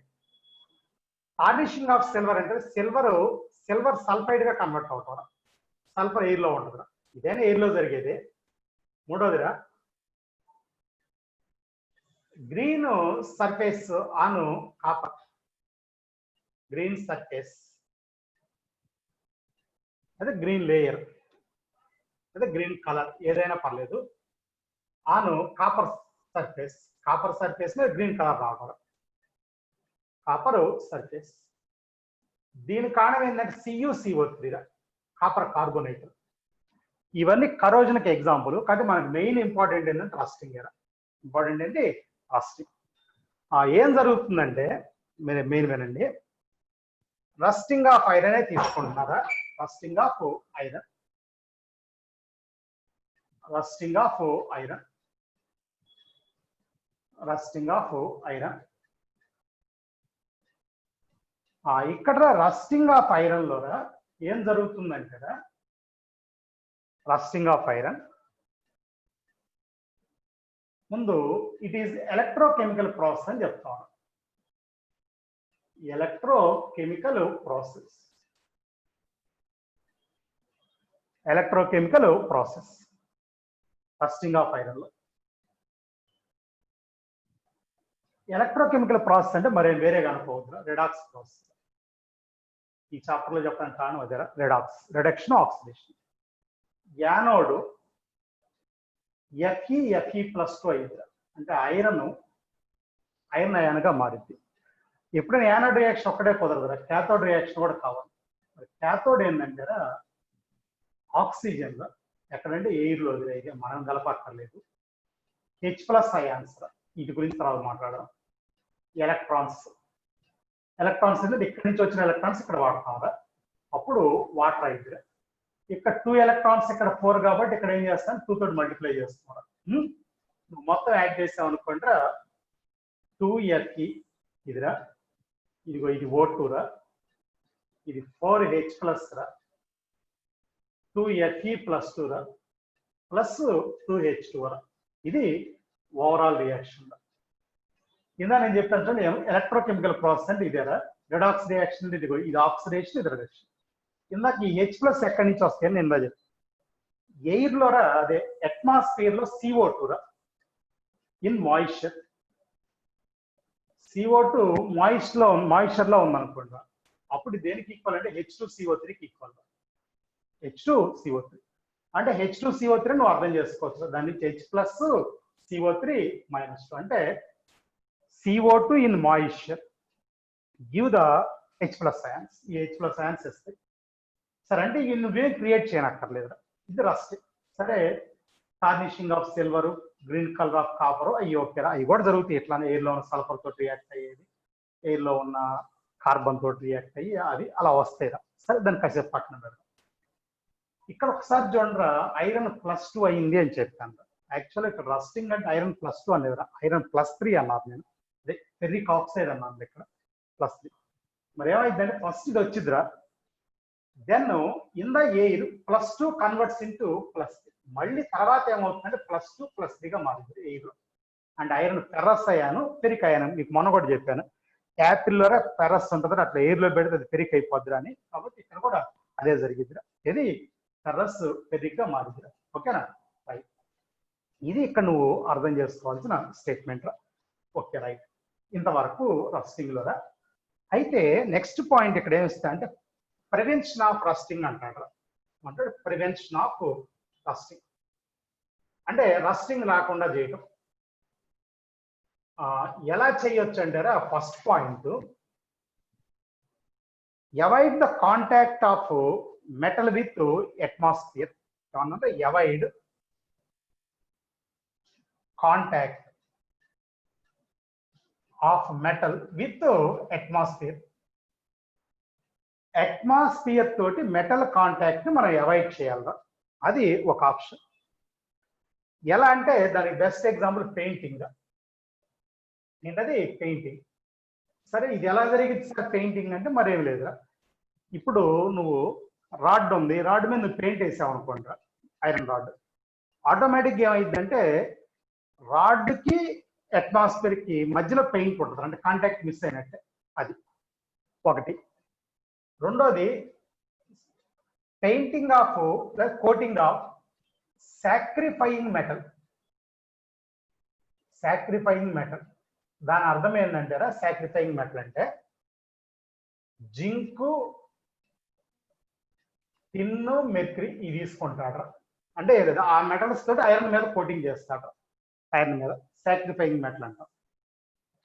Tarnishing of silver అంటే సిల్వర్ సల్ఫైడ్ గా కన్వర్ట్ అవుతారు. సల్ఫర్ ఎయిర్ లో ఉంటుంది. ఇదేనా ఎయిర్ లో జరిగేది. మూడోదిరా, green surface on copper. Green surface అదే గ్రీన్ లేయర్, అదే గ్రీన్ కలర్ ఏదైనా పర్లేదు. On copper surface, copper surface మీద గ్రీన్ కలర్ రావడం. Copper surface. దీని కారణం ఏంటంటే CuCO3 కాపర్ కార్బోనేట్. ఇవన్నీ కరోజన్కి ఎగ్జాంపుల్. కానీ మనకు మెయిన్ ఇంపార్టెంట్ ఏంటంటే రస్టింగ్. ఇంపార్టెంట్ ఏంటి? రస్టింగ్. ఏం జరుగుతుందంటే మీరు మెయిన్ వినండి. రస్టింగ్ ఆఫ్ ఐరన్ తీసుకుంటున్నారా? Rusting of iron, rusting of iron, rusting of iron. ఇక్కడ రస్టింగ్ ఆఫ్ ఐరన్ లో ఏం జరుగుతుందంటే, రస్టింగ్ ఆఫ్ ఐరన్ ముందు ఇట్ ఈస్ ఎలక్ట్రోకెమికల్ ప్రాసెస్ అని చెప్తాను. Electrochemical process, electrochemical process rusting of iron లో. ఎలక్ట్రోకెమికల్ ప్రాసెస్ అంటే మరేం వేరే కనుకోవద్దు, రెడాక్స్ ప్రాసెస్. ఈ చాప్టర్ లో చెప్పడానికి కారణం అదే, రిడక్షన్ ఆక్సిడేషన్. యానోడ్ Fe+2 అయింది అంటే ఐరన్ అయాన్ గా మారింది. ఎప్పుడైనా యానోడ్ రియాక్షన్ ఒక్కడే కుదరదు, క్యాథోడ్ రియాక్షన్ కూడా కావాలి. క్యాథోడ్ ఏంటంటే ఆక్సిజన్ ఎక్కడంటే ఎయిర్ లో వదిలేది, మనం కలపక్కర్లేదు. H+ అయాన్స్, వీటి గురించి తర్వాత మాట్లాడడం. ఎలక్ట్రాన్స్ అంటే ఇక్కడి నుంచి వచ్చిన ఎలక్ట్రాన్స్ ఇక్కడ వాడతాం, అప్పుడు వాటర్ అయితే. ఇక్కడ 2 ఎలక్ట్రాన్స్, ఇక్కడ 4 కాబట్టి ఇక్కడ ఏం చేస్తాను, 2 తోటి మల్టిప్లై చేస్తున్నారు. మొత్తం యాడ్ చేసాం అనుకుంటా 2Fe ఇదిరా, ఇదిగో ఇది O2 రా, ఇది 4H+ రా, 2Fe+2 రా, ప్లస్ 2H2 రా. ఇది ఓవరాల్ రియాక్షన్. కింద నేను చెప్పాను చూడండి, ఎలక్ట్రోకెమికల్ ప్రాసెస్ అంటే ఇదేరా. రెడాక్స్ రియాక్షన్ ఇదిగో, ఇది ఆక్సిడేషన్, ఇది రిడక్షన్. ఇందాక ఈ H+ ఎక్కడి నుంచి వస్తాయని నేను చెప్పాను. ఎయిర్ లో అదే అట్మాస్ఫియర్ లో CO2 in moisture. CO2 moisture లో ఉందనుకోండి, అప్పుడు దేనికి ఈక్వల్ అంటే H2CO3కి ఈక్వల్. H2CO3 అంటే H2CO3 నువ్వు అర్థం చేసుకోవచ్చు. దాని నుంచి H+CO3 -2 అంటే CO2 in moisture give the H+ ions. ఈ H+ ions ఇస్తాయి. సరే, అంటే ఇవి నువ్వేం క్రియేట్ చేయనక్కర్లేదు. ఇది రస్ట్. సరే, tarnishing of silver, green colour of copper అవి ఓకేరా, అవి కూడా జరుగుతాయి. ఇట్లానే ఎయిర్లో ఉన్న సల్ఫర్ తోటి రియాక్ట్ అయ్యేది, ఎయిర్లో ఉన్న కార్బన్ తోటి రియాక్ట్ అయ్యి అవి అలా వస్తాయిరా. సరే, దాన్ని కాసేపు పక్కన పెడదాం. ఇక్కడ ఒకసారి చూడండిరా, ఐరన్ +2 అయింది అని చెప్పాను. యాక్చువల్గా ఇక్కడ రస్టింగ్ అంటే ఐరన్ +2 అనేదిరా, ఐరన్ +3 అన్నారు. నేను అదే ఫెర్రిక్ ఆక్సైడ్ అన్నాను ఇక్కడ +3. మరి ఏమైందంటే ఫస్ట్ ఇది వచ్చిద్దిరా, then in the air +2 converts into +3. మళ్ళీ తర్వాత ఏమవుతుందంటే +2 +3గా మారుతుంది ఎయిర్లో. అండ్ ఐరన్ ఫెర్రస్ అయ్యాను, ఫెరిక్ అయ్యాను. మీకు మొన్న కూడా చెప్పాను, యాపిల్లో ఫెర్రస్ ఉంటుంది, అట్లా ఎయిర్లో పెడితే అది ఫెరిక్ అయిపోద్దిరా అని. కాబట్టి ఇక్కడ కూడా అదే జరిగిద్దిరా, ఇది ఫెర్రస్ ఫెరిక్గా మారుద్దిరా. ఓకేనా? రైట్. ఇది ఇక్కడ నువ్వు అర్థం చేసుకోవాల్సిన స్టేట్మెంట్ రా. Okay, right. ఇంతవరకు రస్టింగ్ లో రా. అయితే నెక్స్ట్ పాయింట్ ఇక్కడ ఏమిస్తా అంటే ప్రివెన్షన్ ఆఫ్ రస్టింగ్ అంటాడు. అంటే ప్రివెన్షన్ ఆఫ్ రస్టింగ్ అంటే రస్టింగ్ రాకుండా చేయటం. ఎలా చేయొచ్చు అంటారా, first point, avoid the contact of metal with atmosphere. ఏమన్నా avoid contact of metal with atmosphere. Atmosphere తోటి మెటల్ కాంటాక్ట్ మనం అవాయిడ్ చేయాలి. అది ఒక ఆప్షన్. ఎలా అంటే దానికి బెస్ట్ ఎగ్జాంపుల్ పెయింటింగ్. ఏంటది? పెయింటింగ్. సరే, ఇది ఎలా జరిగింది సార్ పెయింటింగ్ అంటే మరేం లేదురా. ఇప్పుడు నువ్వు రాడ్ ఉంది, రాడ్ మీద నువ్వు పెయింట్ వేసావు అనుకోండి, ఐరన్ రాడ్, ఆటోమేటిక్గా ఏమైందంటే రాడ్కి అట్మాస్ఫియర్కి మధ్యలో పెయింట్ ఉంటుంది, అంటే కాంటాక్ట్ మిస్ అయినట్టే. అది ఒకటి. రెండోది painting of plus coating of sacrificing metal. Sacrificing metal దాని అర్థం ఏంటంటారా, సాక్రిఫైయింగ్ మెటల్ అంటే జింకు, టిన్ను, మెర్క్యూరీ ఇవి తీసుకుంటాడు. అంటే ఏదైనా ఆ మెటల్స్ తోటి ఐరన్ మీద కోటింగ్ చేస్తాడు, ఐరన్ మీద సాక్రిఫైయింగ్ మెటల్ అంటాం.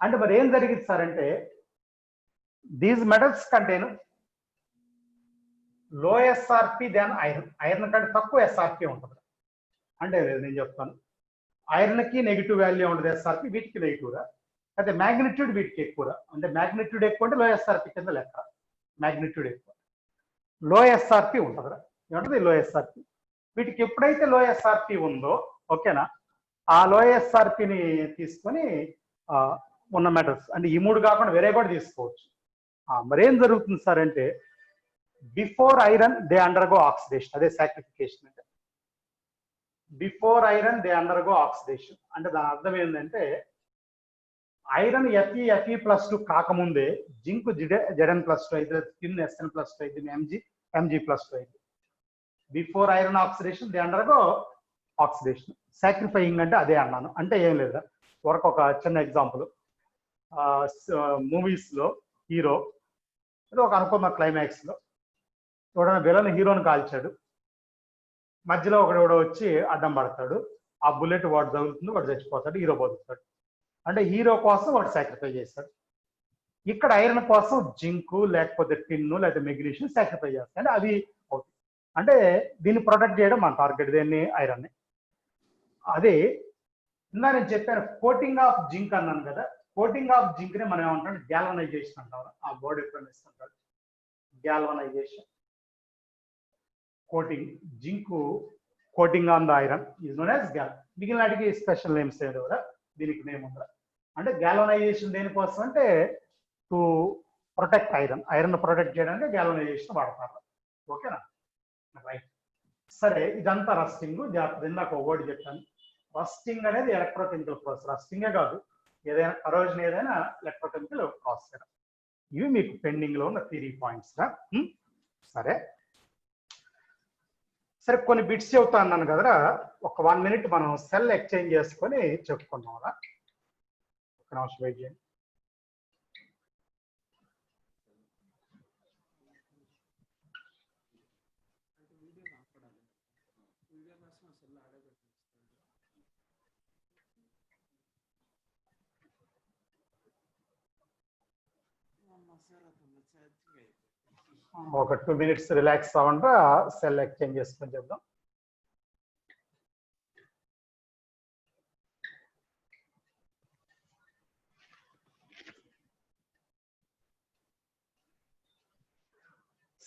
అంటే మరి ఏం జరిగింది సార్ అంటే దీస్ మెటల్స్ కంటైన్ లో ఎస్ఆర్పి దాన్ ఐరన్. ఐరన్ కంటే తక్కువ ఎస్ఆర్పి ఉంటుంది. అంటే నేను చెప్తాను, ఐరన్కి నెగిటివ్ వాల్యూ ఉంటుంది ఎస్ఆర్పి, వీటికి నెగిటివ్గా. అయితే మ్యాగ్నిట్యూడ్ వీటికి ఎక్కువ. అంటే మ్యాగ్నిట్యూడ్ ఎక్కువ అంటే లో ఎస్ఆర్పి కింద లెక్క. మ్యాగ్నిట్యూడ్ ఎక్కువ, లో ఎస్ఆర్పి ఉంటుంది. ఏమంటుంది? లో ఎస్ఆర్పి. వీటికి ఎప్పుడైతే లో ఎస్ఆర్పి ఉందో, ఓకేనా, ఆ లో ఎస్ఆర్పిని తీసుకొని ఉన్న మెటల్స్ అంటే ఈ మూడు కాకుండా వేరే కూడా తీసుకోవచ్చు. మరేం జరుగుతుంది సార్ అంటే before iron they undergo oxidation. అదే సాక్రిఫికేషన్ అంటే. Before iron they undergo oxidation అంటే దాని అర్థం ఏంటంటే ఐరన్ Fe+2 కాకముందే జింక్ Zn+2 అయితే, టిన్ Sn+2 అయితే, Mg+2 అయితే. Before iron oxidation they undergo oxidation. Sacrificing అంటే అదే అన్నాను. అంటే ఏం లేదా, వరకు ఒక చిన్న ఎగ్జాంపుల్. మూవీస్ లో హీరో ఏదో ఒక అనుకున్న క్లైమాక్స్ లో ఎవడైనా విలన్ హీరోని కాల్చాడు, మధ్యలో ఒకడు వచ్చి అడ్డం పడతాడు, ఆ బుల్లెట్ వాడు తగులుతుంది, వాడు చచ్చిపోతాడు, హీరో బతుకుతాడు. అంటే హీరో కోసం వాడు సాక్రిఫై చేస్తాడు. ఇక్కడ ఐరన్ కోసం జింకు లేకపోతే టిన్ను లేకపోతే మెగ్నీషియం సాక్రిఫై చేస్తాడు. అంటే అది అవుతుంది. అంటే దీన్ని ప్రొటెక్ట్ చేయడం మన టార్గెట్, దీన్ని ఐరన్ని. అదే ఇందా నేను చెప్పాను కోటింగ్ ఆఫ్ జింక్ అన్నాను కదా. కోటింగ్ ఆఫ్ జింక్ ని మనం ఏమంటాం, గ్యాల్వనైజేషన్ అంటాం. ఆ బోర్డు ఎప్పుడైనా ఇస్తుంటాడు, galvanization. Coating zinc coating on the iron is known as gal. మిగిలిన వాటికి స్పెషల్ నేమ్స్ ఏదో కూడా దీనికి నేమ్ ఉందా. అంటే గ్యాల్వనైజేషన్ దేనికోసం అంటే to protect iron. Iron protect చేయడానికి గ్యాల్వనైజేషన్ వాడతారు. ఓకేనా? రైట్. సరే, ఇదంతా రస్టింగ్. ఇందాక ఒక వర్డ్ చెప్పాను, రస్టింగ్ అనేది ఎలక్ట్రోకెమికల్ ప్రాసెస్. రస్టింగే కాదు, ఏదైనా కరోజన్ ఏదైనా ఎలక్ట్రోకెమికల్ ప్రాసెస్. ఇవి మీకు పెండింగ్ లో ఉన్న థియరీ పాయింట్స్. సరే సరే, కొన్ని బిట్స్ చెబుతా అన్నాను కదరా. ఒక 1 minute మనం సెల్ ఎక్స్చేంజ్ చేసుకొని చెప్పుకున్నాం. ఒక నిమిషం వెయిట్ చేయండి. ఒక 2 minutes రిలాక్స్ అవ్వండి, సెల్ ఎక్స్చేంజ్ చేసుకొని చెప్దాం.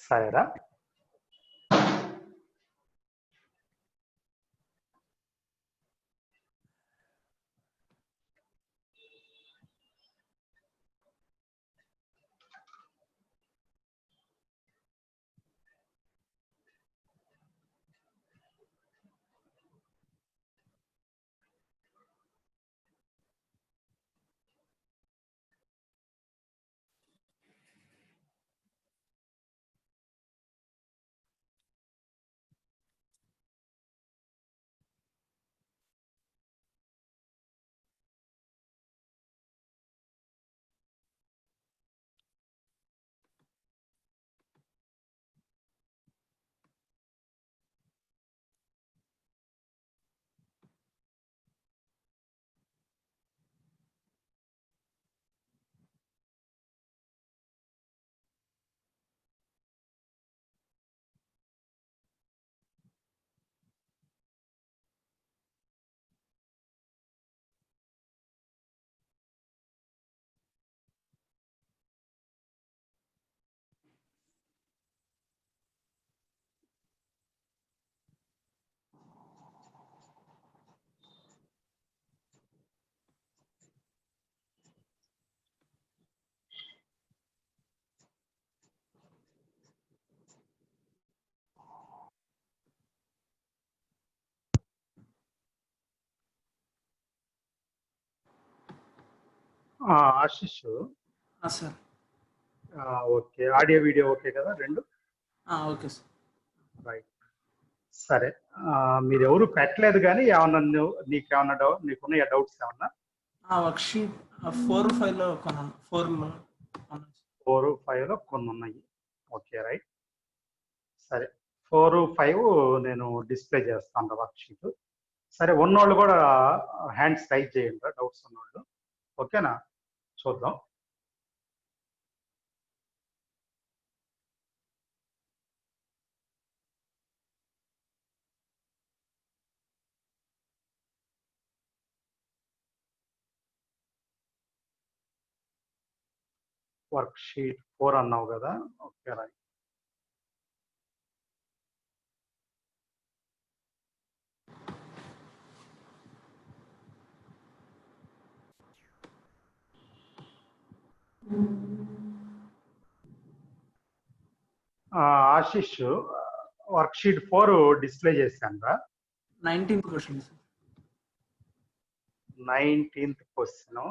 సరేరా, Ashish sir. Okay, audio video okay కదా రెండు? Okay sir. రైట్, సరే. మీరు ఎవరు పెట్టలేదు కానీ ఏమన్నా నీకేమన్నా నీకున్న డౌట్స్ ఏమన్నా? వర్క్షీట్ 4-5లో కొన్నాను. 4-5లో కొన్ని ఉన్నాయి. ఓకే, రైట్, సరే. 4-5 నేను డిస్ప్లే చేస్తాను వర్క్షీట్. సరే, ఉన్నోళ్ళు కూడా హ్యాండ్స్ రైజ్ చేయండి, డౌట్స్ ఉన్నోళ్ళు. ఓకేనా, చూద్దాం. వర్క్షీట్ 4 అన్నావు కదా? Okay, right. Ashish, worksheet 4 display చేశాను రా. 19th question sir. 19th question.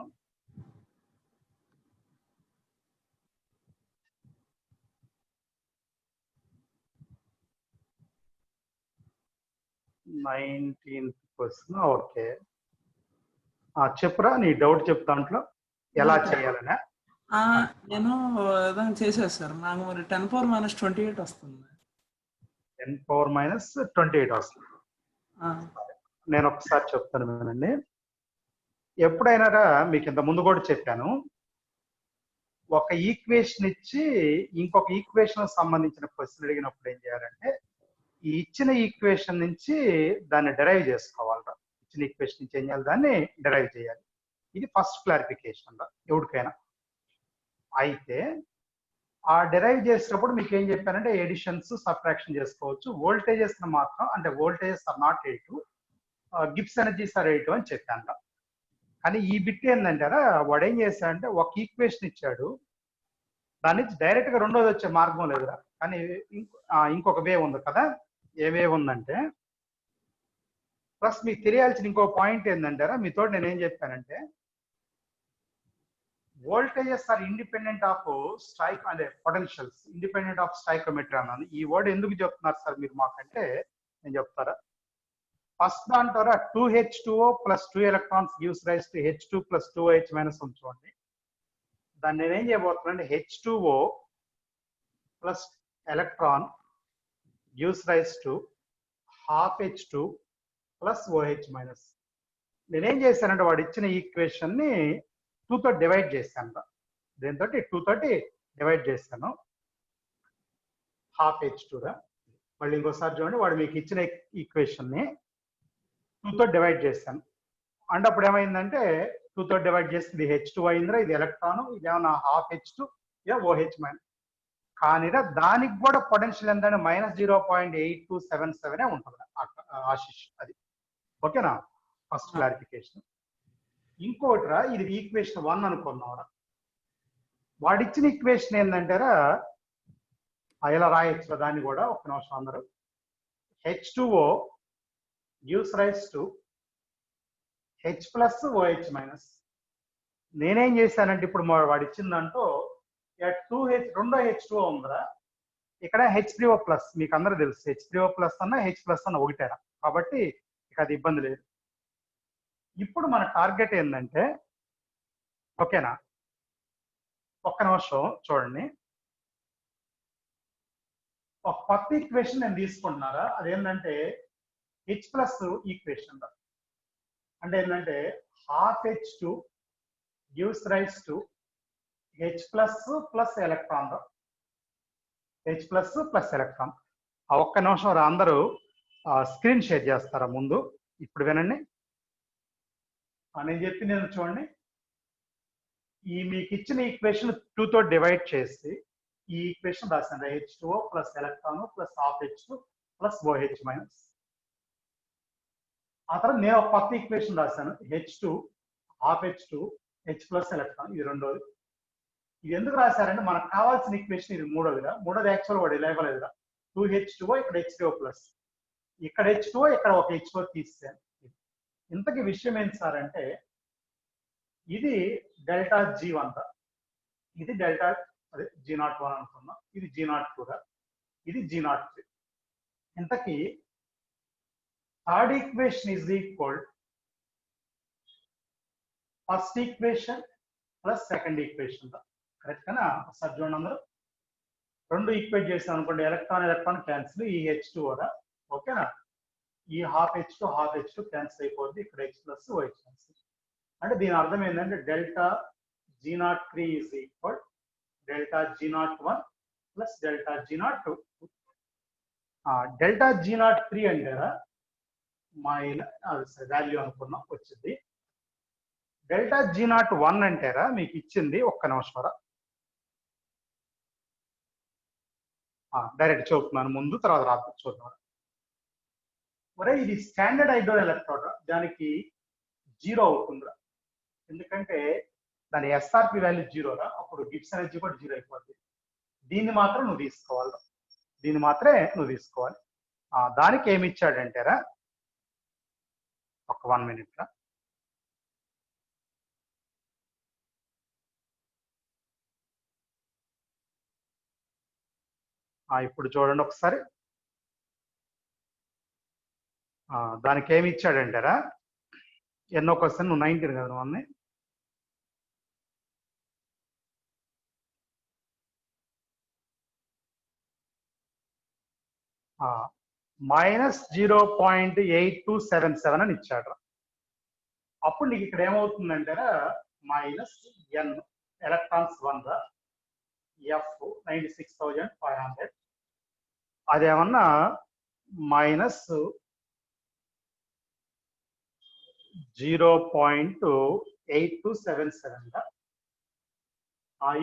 Okay, చెప్పురా నీ డౌట్ చెప్పు, దాంట్లో ఎలా చేయాలనే. నేను చేసేది సార్. నాకు మరి 10⁻28 వస్తుంది. 10⁻28 వస్తుంది. నేను ఒకసారి చెప్తాను వినండి. ఎప్పుడైనా మీకు ఇంత ముందు కూడా చెప్పాను, ఒక ఈక్వేషన్ ఇచ్చి ఇంకొక ఈక్వేషన్ సంబంధించిన క్వశ్చన్ అడిగినప్పుడు ఏం చేయాలంటే, ఈ ఇచ్చిన ఈక్వేషన్ నుంచి దాన్ని డెరైవ్ చేసుకోవాలి. ఇచ్చిన ఈక్వేషన్ నుంచి ఏం చేయాలి, దాన్ని డెరైవ్ చేయాలి. ఇది ఫస్ట్ క్లారిఫికేషన్ ఎవరికైనా. అయితే ఆ డెరైవ్ చేసేటప్పుడు మీకు ఏం చెప్పానంటే, ఎడిషన్స్ సబ్ట్రాక్షన్ చేసుకోవచ్చు. వోల్టేజెస్ మాత్రం, అంటే voltages are not 8, Gibbs energies are 8 అని చెప్పాను. కానీ ఈ బిట్ ఏంటంటారా, వాడు ఏం చేశాడంటే ఒక ఈక్వేషన్ ఇచ్చాడు, దాని నుంచి డైరెక్ట్ గా రెండోది వచ్చే మార్గం లేదురా. కానీ ఇంకొక వే ఉంది కదా. ఏ వే ఉందంటే, ప్లస్ మీకు తెలియాల్సిన ఇంకో పాయింట్ ఏంటంటారా, మీతో నేనేం చెప్పానంటే, voltages are independent of strike అంటే పొటెన్షియల్స్, ఇండిపెండెంట్ ఆఫ్ స్టైకోమెట్రీ అన్నాను. ఈ వర్డ్ ఎందుకు చెప్తున్నారు సార్ మీరు మాకంటే, నేను చెప్తారా. ఫస్ట్ దాంట్లో 2H2O + 2 electrons gives rise to H2 + 2OH - 1 చూడండి. దాన్ని నేనేం చేయబోతున్నాను, H2O + electron gives rise to ½ H2 plus OH minus. నేనేం చేశానంటే వాడు ఇచ్చిన ఈక్వేషన్ ని 2 తో డివైడ్ చేశాను. దీంతో 2 తోటి డివైడ్ చేశాను. హాఫ్ H2 రా. మళ్ళీ ఇంకోసారి చూడండి, వాడు మీకు ఇచ్చిన ఈక్వేషన్ ని 2 తో డివైడ్ చేశాను. అంటే అప్పుడు ఏమైందంటే 2 తో డివైడ్ చేస్తే ఇది H2 అయిందిరా, ఇది ఎలక్ట్రాన్, ఇది ఏమన్నా హాఫ్ H2 ఇదే ఓహెచ్ మైనస్. కానీ దానికి కూడా పొటెన్షియల్ ఎంతంటే -0.8277 ఉంటుంది ఆశిష్. అది ఓకేనా, ఫస్ట్ క్లారిఫికేషన్. ఇంకోటిరా, ఇది ఈక్వేషన్ 1 అనుకున్నావురా. వాడిచ్చిన ఈక్వేషన్ ఏంటంటారా, ఇలా రాయొచ్చు దాన్ని కూడా. ఒక్క నిమిషం అందరూ. H2O gives rise to H plus OH minus. నేనేం చేశానంటే ఇప్పుడు వాడు ఇచ్చిందంటూ 2 H2O ఉందిరా, ఇక్కడ H3O ప్లస్. మీకు అందరూ తెలుసు H3O ప్లస్ అన్న H ప్లస్ అన్న ఒకటేరా, కాబట్టి ఇక అది ఇబ్బంది లేదు. ఇప్పుడు మన టార్గెట్ ఏంటంటే, ఓకేనా, ఒక్క నిమిషం చూడండి. ఒక కొత్త ఈక్వేషన్ నేను తీసుకుంటున్నారా, అదేంటంటే H ప్లస్ ఈక్వేషన్. అంటే ఏంటంటే half H2 gives rise to H plus plus electron. H plus plus electron. ఆ ఒక్క నిమిషం రా, అందరూ స్క్రీన్ షేర్ చేస్తారా ముందు. ఇప్పుడు వినండి, నేను చెప్పింది ఏంటో చూడండి. ఈ మీకు ఇచ్చిన ఈక్వేషన్ 2 తో డివైడ్ చేసి ఈ ఈక్వేషన్ రాశాను. H2O plus electron plus half H2 plus OH minus. ఆ తర్వాత నేను ఒక కొత్త ఈక్వేషన్ రాశాను. H2 half H2 H plus electron, ఇది రెండోది. ఇది ఎందుకు రాశారంటే మనకు కావాల్సిన ఈక్వేషన్ ఇది మూడోదిగా. మూడోది యాక్చువల్ వాడు ఇలా ఇవ్వలేదుగా. 2H2O ఇక్కడ H2O ప్లస్, ఇక్కడ H2O ఇక్కడ ఒక H2O తీసాను. ఇంతకీ విషయం ఏంటి సార్ అంటే, ఇది డెల్టా G1 రా, ఇది డెల్టా అదే G01 అనుకున్నాం, ఇది G02 రా, ఇది G03. ఇంతకీ third equation is equal first equation plus second equation. Correct కదా? ఒకసారి చూడండి అందరూ. రెండు ఈక్వేట్ చేసాం అనుకోండి, ఎలక్ట్రాన్ ఎలక్ట్రాన్ క్యాన్సిల్, ఈ H2O రా, ఓకేనా. ఈ హాఫ్ H2 క్యాన్సిల్ అయిపోద్ది, ఇక్కడ H ప్లస్ OH క్యాన్సిల్. అంటే దీని అర్థం ఏంటంటే delta G03 is equal delta G01 plus delta G02. Delta G03 అంటారా వాల్యూ అనుకున్నాం వచ్చింది. డెల్టా G01 అంటారా మీకు ఇచ్చింది, ఒక్క నిమిషం రా, డైరెక్ట్ చూపుతున్నాను ముందు, తర్వాత రాత్రి చూద్దాం. ఒరే ఇది స్టాండర్డ్ ఐడోర్ ఎలక్ట్రోడ్, దానికి 0 అవుతుందిరా, ఎందుకంటే దాని ఎస్ఆర్పి వాల్యూ 0 రా, అప్పుడు గిబ్స్ ఎనర్జీ కూడా 0 అయిపోద్ది. దీన్ని మాత్రం నువ్వు తీసుకోవాలి, దీన్ని మాత్రమే నువ్వు తీసుకోవాలి. దానికి ఏమి ఇచ్చాడంటారా, ఒక 1 minute రా. ఇప్పుడు చూడండి ఒకసారి. దానికి ఏమి ఇచ్చాడంటారా, ఎన్నో క్వశ్చన్, నువ్వు 19 కదా నువ్వు అన్నీ. -0.8277 అని ఇచ్చాడు. అప్పుడు నీకు ఇక్కడ ఏమవుతుందంటారా, -n ఎలక్ట్రాన్స్ 1 రా, F 96,500. అదేమన్నా -0.8277 గా.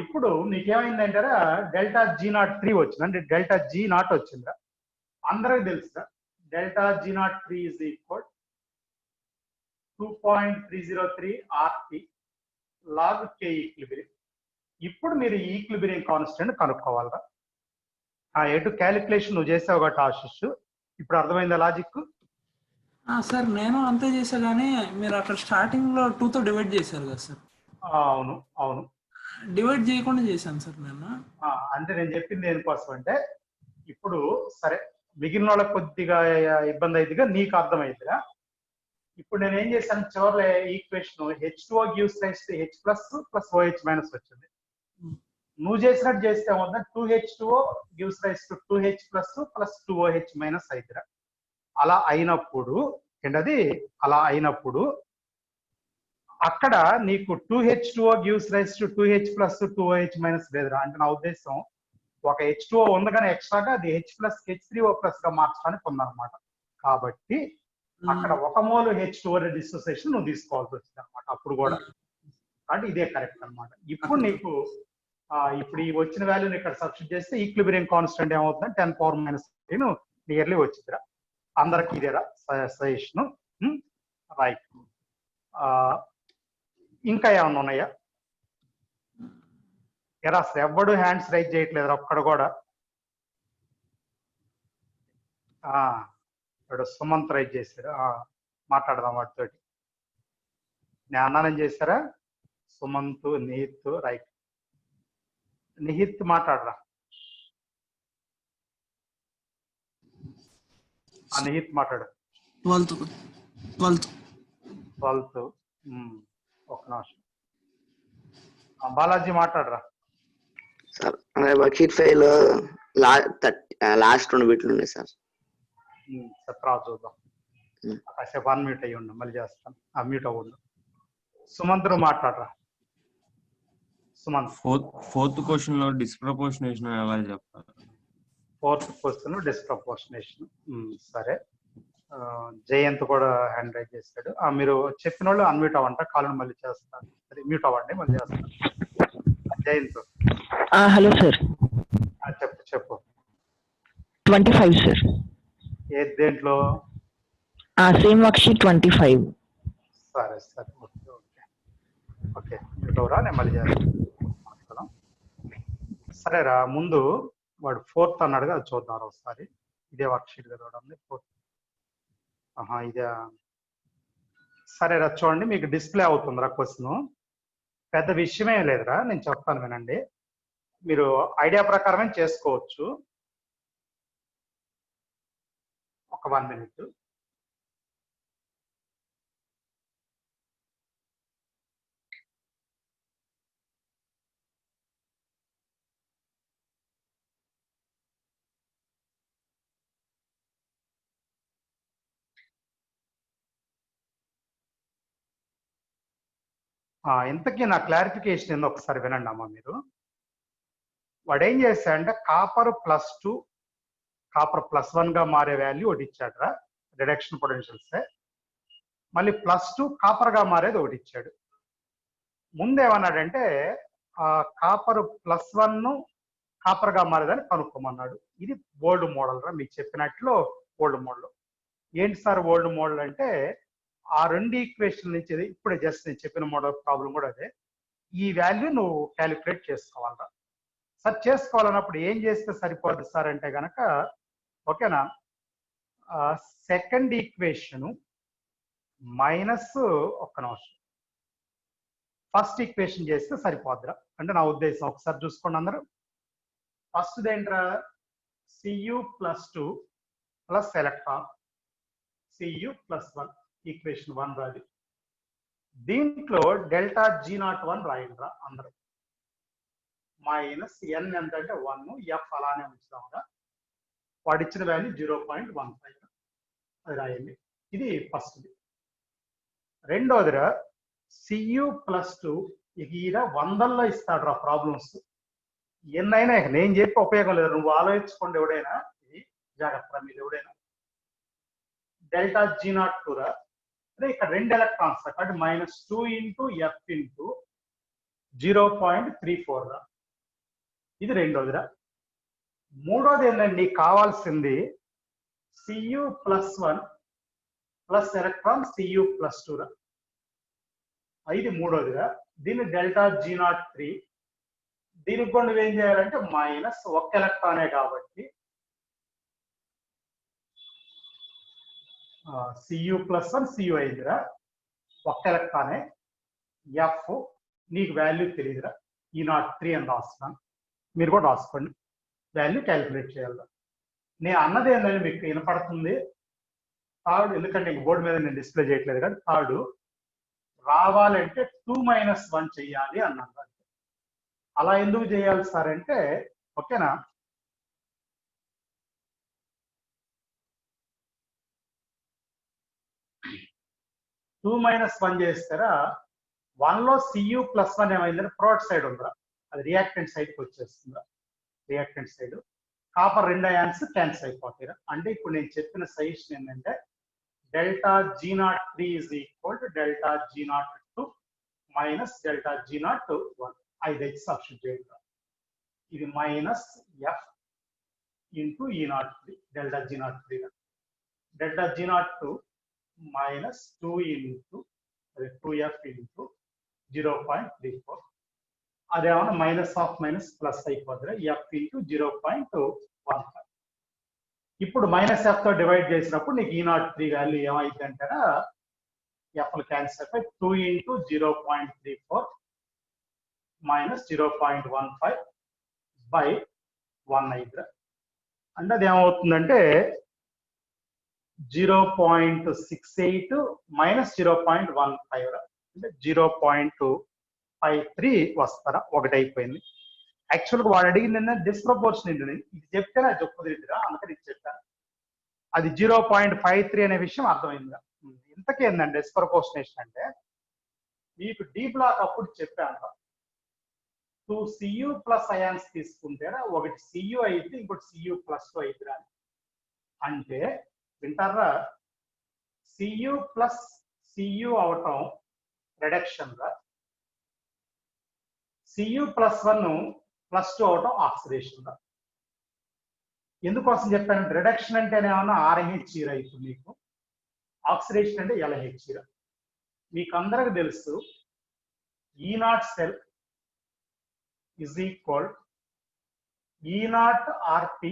ఇప్పుడు నీకేమైందంటారా, డెల్టా G03 వచ్చింది, అంటే డెల్టా G0 వచ్చిందిరా. అందరికి తెలుసురా, delta G03 is equal 2.303 RT log K equilibrium. ఇప్పుడు మీరు ఈ ఈక్విలిబ్రియం కాన్స్టెంట్ కనుక్కోవాలరా. ఎటు క్యాలిక్యులేషన్ నువ్వు చేసావు కాబట్టి ఆశిష్, ఇప్పుడు అర్థమైందా లాజిక్? సార్ నేను అంతే చేసా, కానీ మీరు అక్కడ స్టార్టింగ్ లో 2 తో డివైడ్ చేశారు కదా సార్. అవును అవును, డివైడ్ చేయకుండా చేశాను సార్ నేను. అంటే నేను చెప్పింది దేనికోసం అంటే, ఇప్పుడు సరే మిగిలిన వాళ్ళకి కొద్దిగా ఇబ్బంది అయితేగా నీకు అర్థమైందిగా. ఇప్పుడు నేను ఏం చేశాను, చివరిలో equation H2O gives rise to H plus plus OH minus వచ్చింది. నువ్వు చేసినట్టు చేస్తే ఏమవుతుంది, 2H2O gives rise to 2H plus plus 2OH minus అయితేరా. అలా అయినప్పుడు అది అలా అయినప్పుడు అక్కడ నీకు 2H2O gives rise to 2H plus 2OH minus లేదురా. అంటే నా ఉద్దేశం ఒక H2O ఉంది కానీ ఎక్స్ట్రాగా అది H ప్లస్ H3O ప్లస్ గా మార్చడానికి ఉందన్నమాట. కాబట్టి అక్కడ ఒక మోల్ H2O డిసోసియేషన్ నువ్వు తీసుకోవాల్సి వచ్చింది అనమాట అప్పుడు కూడా. అంటే ఇదే కరెక్ట్ అనమాట. ఇప్పుడు నీకు ఇప్పుడు ఈ వచ్చిన వాల్యూని ఇక్కడ సబ్స్టిట్యూట్ చేస్తే ఈక్విలిబ్రియం కాన్స్టెంట్ ఏమవుతుందంటే 10⁻³ నియర్లీ వచ్చిందిరా. అందరికి ఇదేరా సజెషన్. రైట్. ఇంకా ఏమన్నా ఉన్నాయా? ఎరా అసలు ఎవడు హ్యాండ్స్ రైజ్ చేయట్లేదు ఒక్కడ కూడా. ఇప్పుడు సుమంత్ రైజ్ చేశాడు. మాట్లాడదాం వాటితోటి. నేను అన్నానని చేశారా? సుమంత్, నిహిత్. రైట్. నిహిత్ మాట్లాడరా. నిహిత్ మాట్లాడు. 12th. ఒక నిమిషం. బాలాజీ మాట్లాడరా. సార్ వర్క్షీట్ ఫైల్ లాస్ట్ 2 బిట్లు ఉన్నాయి సార్. తర్వాత చూద్దాం. కాసేపు అన్మ్యూట్ అయ్యి ఉండు, మళ్ళీ చేస్తాను. మ్యూట్ అవ్వండు. సుమంత్ మాట్లాడరా. సుమంత్. ఫోర్త్ క్వశ్చన్ లో డిస్ప్రపోర్షనేషన్ ఎవరు చెప్తారు? Fourth question డిస్ప్రపోర్షనేషన్. సరే. జయంత్ కూడా హ్యాండ్ రైజ్ చేశాడు. మీరు చెప్పిన వాళ్ళు అన్మ్యూట్ అవ్వంట. కాలను మళ్ళీ చేస్తాను. మ్యూట్ అవ్వండి, మళ్ళీ చేస్తాను. జయంత్. Hello sir. చెప్పు. 25 సార్. ఏ దేంట్లో? Same worksheet 25. సరే. ఓకే. మ్యూట్ అవరా, నేను మళ్ళీ చేస్తాను. సరేరా. ముందు వాడు 4th అన్నాడుగా, అది చూద్దాం ఒకసారి. ఇదే వర్క్షీట్ కదా చూడండి. 4th. ఇదే. సరేరా, చూడండి. మీకు డిస్ప్లే అవుతుందిరా క్వశ్చన్. పెద్ద విషయమే లేదురా, నేను చెప్తాను వినండి. మీరు ఐడియా ప్రకారమే చేసుకోవచ్చు. ఒక 1 minute. ఇంతకీ నా క్లారిఫికేషన్ ఏందో ఒకసారి వినండి అమ్మా మీరు. వాడు ఏం చేశాడంటే కాపర్ +2 కాపర్ +1 గా మారే వాల్యూ ఒకటి ఇచ్చాడురా, రిడక్షన్ పొటెన్షియల్సే. మళ్ళీ +2 కాపర్ గా మారేది ఒకటి ఇచ్చాడు. ముందేమన్నాడంటే కాపర్ +1 కాపర్ గా మారేదని కనుక్కోమన్నాడు. ఇది ఓల్డ్ మోడల్ రా, మీకు చెప్పినట్లు ఓల్డ్ మోడల్. ఏంటి సార్ ఓల్డ్ మోడల్ అంటే, ఆ 2 ఈక్వేషన్ నుంచి ఇప్పుడే జస్ట్ నేను చెప్పిన మోడల్ ప్రాబ్లం కూడా అదే. ఈ వాల్యూ నువ్వు క్యాలిక్యులేట్ చేసుకోవాలరా. సార్ చేసుకోవాలన్నప్పుడు ఏం చేస్తే సరిపోద్ది సార్ అంటే గనక, ఓకేనా, సెకండ్ ఈక్వేషన్ మైనస్ ఒక్క నిమిషం ఫస్ట్ ఈక్వేషన్ చేస్తే సరిపోద్దిరా. అంటే నా ఉద్దేశం ఒకసారి చూసుకోండి అందరూ. ఫస్ట్ ఏంట్రా, Cu+2 plus electron, Cu+1 equation 1 రాది. దీంట్లో ΔG01 రాయండిరా అందరూ. మైనస్ n ఎంత అంటే 1, F అలానే ఉంచుదాంగా. వాడు ఇచ్చిన వాల్యూ 0.15 అది రాయండి. ఇది ఫస్ట్ది. రెండోదిరా Cu+2 ఈడ 100లో ఇస్తాడు రా ప్రాబ్లమ్స్. ఎన్నైనా నేను చెప్పి ఉపయోగం లేదు, నువ్వు ఆలోచించుకోండి ఎవడైనా. ఇది జాగ్రత్త మీరు ఎవడైనా. ΔG02 రా, అదే ఇక్కడ 2 ఎలక్ట్రాన్స్ కాబట్టి -2 × F × 0.34 రా. ఇది రెండోదిరా. మూడోది ఏంటంటే నీకు కావాల్సింది Cu+1 ప్లస్ ఎలక్ట్రాన్ Cu+2 రా. ఇది మూడోదిరా. దీన్ని ΔG03. దీనికి కూడా నువ్వేం చేయాలంటే మైనస్ ఒక్క ఎలక్ట్రానే కాబట్టి Cu+1 Cu అయిందిరా, ఒక్క ఎలక్ట్రానే. F నీకు వాల్యూ తెలియదురా, E03 అని రాస్తున్నాను. మీరు కూడా రాసుకోండి, వాల్యూ క్యాలిక్యులేట్ చేయాలి. నేను అన్నది ఏంటంటే మీకు వినపడుతుంది. థర్డ్, ఎందుకంటే బోర్డు మీద నేను డిస్ప్లే చేయట్లేదు కానీ థర్డ్ రావాలంటే 2 - 1 చెయ్యాలి అన్నాను. అలా ఎందుకు చేయాలి సార్ అంటే, ఓకేనా, 2 - 1 చేస్తారా 1 లో Cu + 1 ఏమైందంటే ప్రోడక్ట్ సైడ్ ఉందా, అది రియాక్టెంట్ సైడ్కి వచ్చేస్తుందా, reactant side copper 2 ions cancel అయిపోతాయి. అంటే ఇప్పుడు నేను చెప్పిన సజెషన్ ఏంటంటే ΔG03 = ΔG02 - ΔG01. 5H substitute చేయండి. ఇది -F into E03 ΔG03. ΔG02 -2 into 2F into 0.34. అదేమన్నా -++ అయిపోతుంది. F into 0.15. ఇప్పుడు -F తో డివైడ్ చేసినప్పుడు నీకు E03 వాల్యూ ఏమైంది అంటారా, F క్యాన్సిల్ అయిపోయి 2 into 0.34 - 0.15 by 1 అయితే అంటే అది ఏమవుతుందంటే 0.68 - 0.15 అంటే 0.53 వస్తారా, ఒకటి అయిపోయింది. యాక్చువల్గా వాడు అడిగింది డిస్ప్రపోర్షనేట్, ఇది చెప్తే నాకు చెప్పదిరా, అందుకని ఇది చెప్పాను. అది 0.53 అనే విషయం అర్థమైందిగా. ఇంతకీ ఏంటంటే డిస్ప్రపోర్షనేషన్ అంటే మీకు డి బ్లాక్ అప్పుడు చెప్పాను 2 Cu+ అయాన్స్ తీసుకుంటే ఒకటి Cu అయితే ఇంకోటి Cu+2 అయితే అంటే వింటారా, Cu + Cu అవటం రిడక్షన్ గా, Cu +1 +2 అవటం ఆక్సిడేషన్ గా. ఎందుకోసం చెప్పాను, రిడక్షన్ అంటేనే ఏమన్నా RH రైతు, మీకు ఆక్సిడేషన్ అంటే LH. మీకు అందరికి తెలుసు E0 cell is equal E0 RP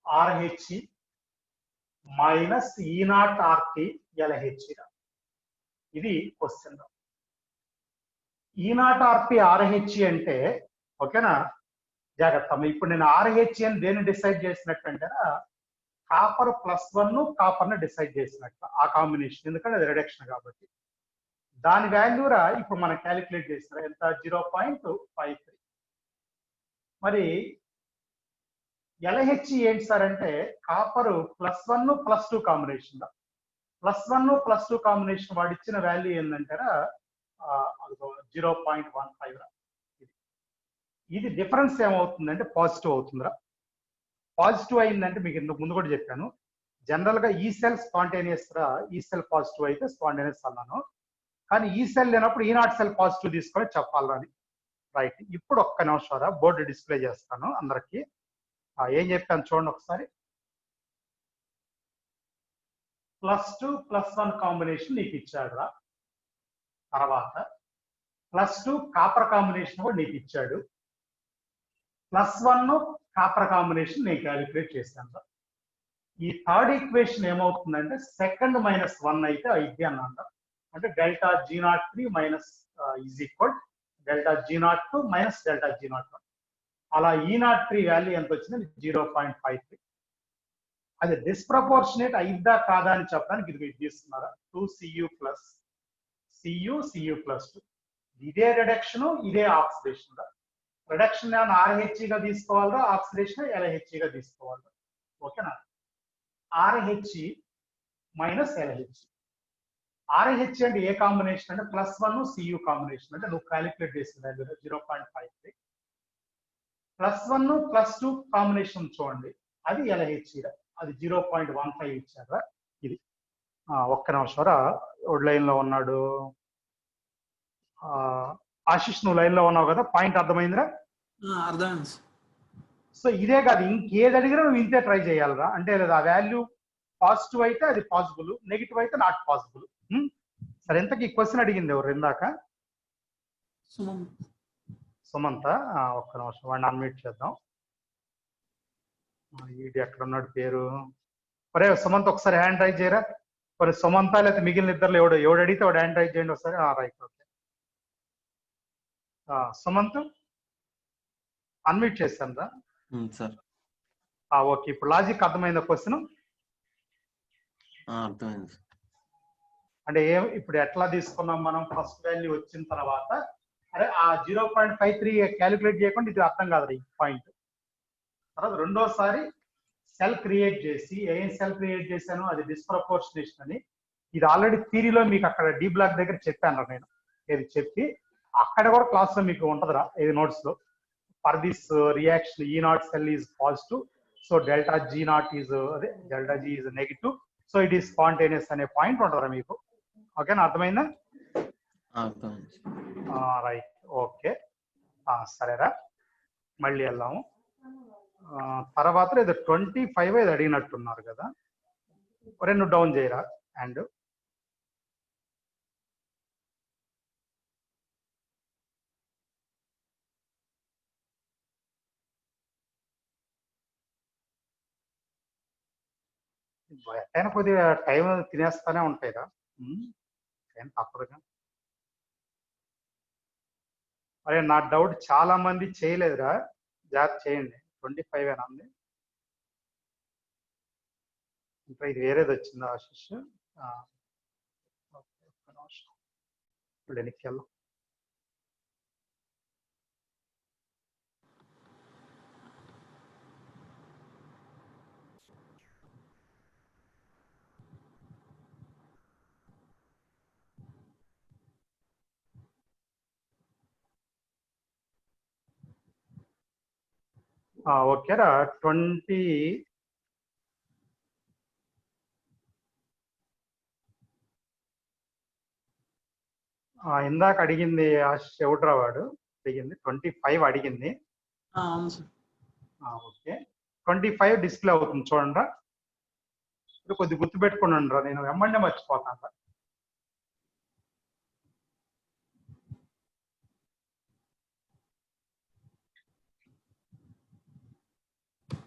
RHE minus E0 RP LHE. ఇది క్వశ్చన్. E0 RP RHE అంటే ఓకేనా, జాగ్రత్త. ఇప్పుడు నేను RHE అని దేన్ని డిసైడ్ చేసినట్టు అంటే కాపర్ +1 కాపర్ని డిసైడ్ చేసినట్టు ఆ కాంబినేషన్, ఎందుకంటే అది రిడక్షన్ కాబట్టి. దాని వాల్యూ రా ఇప్పుడు మనం క్యాలిక్యులేట్ చేసిన ఎంత, 0.53. మరి LHE ఏంటి సార్ అంటే కాపర్ +1 +2 కాంబినేషన్, +1 +2 కాంబినేషన్ వాడు ఇచ్చిన వాల్యూ ఏంటంటారా 0.15. ఇది డిఫరెన్స్ ఏమవుతుందంటే పాజిటివ్ అవుతుందిరా. పాజిటివ్ అయిందంటే మీకు ఇంతకు ముందు కూడా చెప్పాను, జనరల్ గా ఈ సెల్ స్పాంటేనియస్ రా, ఈ సెల్ పాజిటివ్ అయితే స్పాంటేనియస్ అన్నాను. కానీ ఈ సెల్ లేనప్పుడు E0 సెల్ పాజిటివ్ తీసుకొని చెప్పాలని. రైట్, ఇప్పుడు ఒక్క నిమిషం రా, బోర్డు డిస్ప్లే చేస్తాను అందరికి. ఏం చెప్పాను చూడండి ఒకసారి. +2 +1 కాంబినేషన్ నీకు ఇచ్చాడు రా. తర్వాత +2 కాపర్ కాంబినేషన్ కూడా నీకు ఇచ్చాడు. +1 కాపర్ కాంబినేషన్ నేను క్యాలిక్యులేట్ చేశాను రా. ఈ థర్డ్ ఈక్వేషన్ ఏమవుతుందంటే సెకండ్ -1 అయితే ఇది అన్నాను. అంటే ΔG03 is equal ΔG02 - ΔG01. అలా E03 వాల్యూ ఎంత వచ్చింది 0.53. అది డిస్ప్రపోర్షనేట్ అయిద్దా కాదా అని చెప్పడానికి ఇది మీరు తీసుకున్నారా. 2 Cu + Cu+2 ఇదే రిడక్షన్, ఇదే ఆక్సిడేషన్. రిడక్షన్ ఏమైనా RHE గా తీసుకోవాలా, ఆక్సిడేషన్ LHE గా తీసుకోవాలా. ఓకేనా, RHE - LHE. RH అంటే ఏ కాంబినేషన్ అంటే +1 Cu కాంబినేషన్, అంటే నువ్వు క్యాలిక్యులేట్ చేసిన వాల్యూ 0.53. +1 +2 కాంబినేషన్ చూడండి, అది LHE, అది 0.15 ఇచ్చారా. ఇది ఒక్క నిమిషం రా, లైన్ లో ఉన్నాడు ఆశిష్, నువ్వు లైన్ లో ఉన్నావు కదా, పాయింట్ అర్థమైందిరా. అర్థమైంది. సో ఇదే కాదు, ఇంకేది అడిగినా నువ్వు ఇంతే ట్రై చేయాలరా. అంటే లేదా ఆ వాల్యూ పాజిటివ్ అయితే అది పాసిబుల్, నెగిటివ్ అయితే నాట్ పాసిబుల్. సరే, ఇంతకీ క్వశ్చన్ అడిగింది ఎవరు ఇందాక? సుమంత. ఒక్క నిమిషం వాడిని అన్మ్యూట్ చేద్దాం. ఇది ఎక్కడ ఉన్నాడు పేరు? ఒరే సుమంత్, ఒకసారి హ్యాండ్ రైజ్ చేయరా. మరి సుమంత లేకపోతే మిగిలిన ఇద్దరు ఎవడు అడిగితే వాడు హ్యాండ్ రైజ్ చేయండి ఒకసారి. Right, okay. సుమంత్ అన్మ్యూట్ చేస్తాను రా. సార్ ఓకే, ఇప్పుడు లాజిక్ అర్థమైందా క్వశ్చన్? అర్థమైంది. అంటే ఇప్పుడు ఎట్లా తీసుకున్నాం మనం, ఫస్ట్ వాల్యూ వచ్చిన తర్వాత అరే ఆ 0.53 క్యాలిక్యులేట్ చేయకుండా ఇది అర్థం కాదు ఈ పాయింట్. తర్వాత రెండోసారి సెల్ క్రియేట్ చేసి, ఏం సెల్ క్రియేట్ చేశాను, అది డిస్ప్రపోర్షనేషన్ అని ఇది ఆల్రెడీ థియరీలో మీకు అక్కడ డి బ్లాక్ దగ్గర చెప్పాను నేను, ఇది చెప్పి అక్కడ కూడా క్లాస్ లో మీకు ఉంటదిరా ఇది నోట్స్ లో. For this reaction E naught cell is positive, so delta G naught is అదే delta G is negative, so it is spontaneous అనే పాయింట్ ఉంటుందిరా మీకు. ఓకేనా, అర్థమైందా? రైట్, ఓకే, సరేరా, మళ్ళీ వెళ్దాము. తర్వాత ఇది 25 ఇది అడిగినట్టున్నారు కదా, రెండు డౌన్ చేయరా అండ్ ఎట్టైనా కొద్దిగా టైం తినేస్తానే ఉంటాయిరా, ఏం తప్పదుగా. అరే నా డౌట్ చాలా మంది చేయలేదురా, జాగ్రత్త చేయండి. 25 ఉంది, ఇంకా ఇది వేరేది వచ్చిందా ఆశిష్? ఇప్పుడు వెనక్కి వెళ్దాం. ఓకేరా, 20 ఇందాక అడిగింది ఆశిష్ ఎవడ్రా వాడు అడిగింది 25 అడిగింది. అవును సార్. ఓకే, 25 డిస్ప్లే అవుతుంది చూడండి రా, కొద్ది గుర్తు పెట్టుకున్నాను రా, నేను వెంబడినే మర్చిపోతాను రా.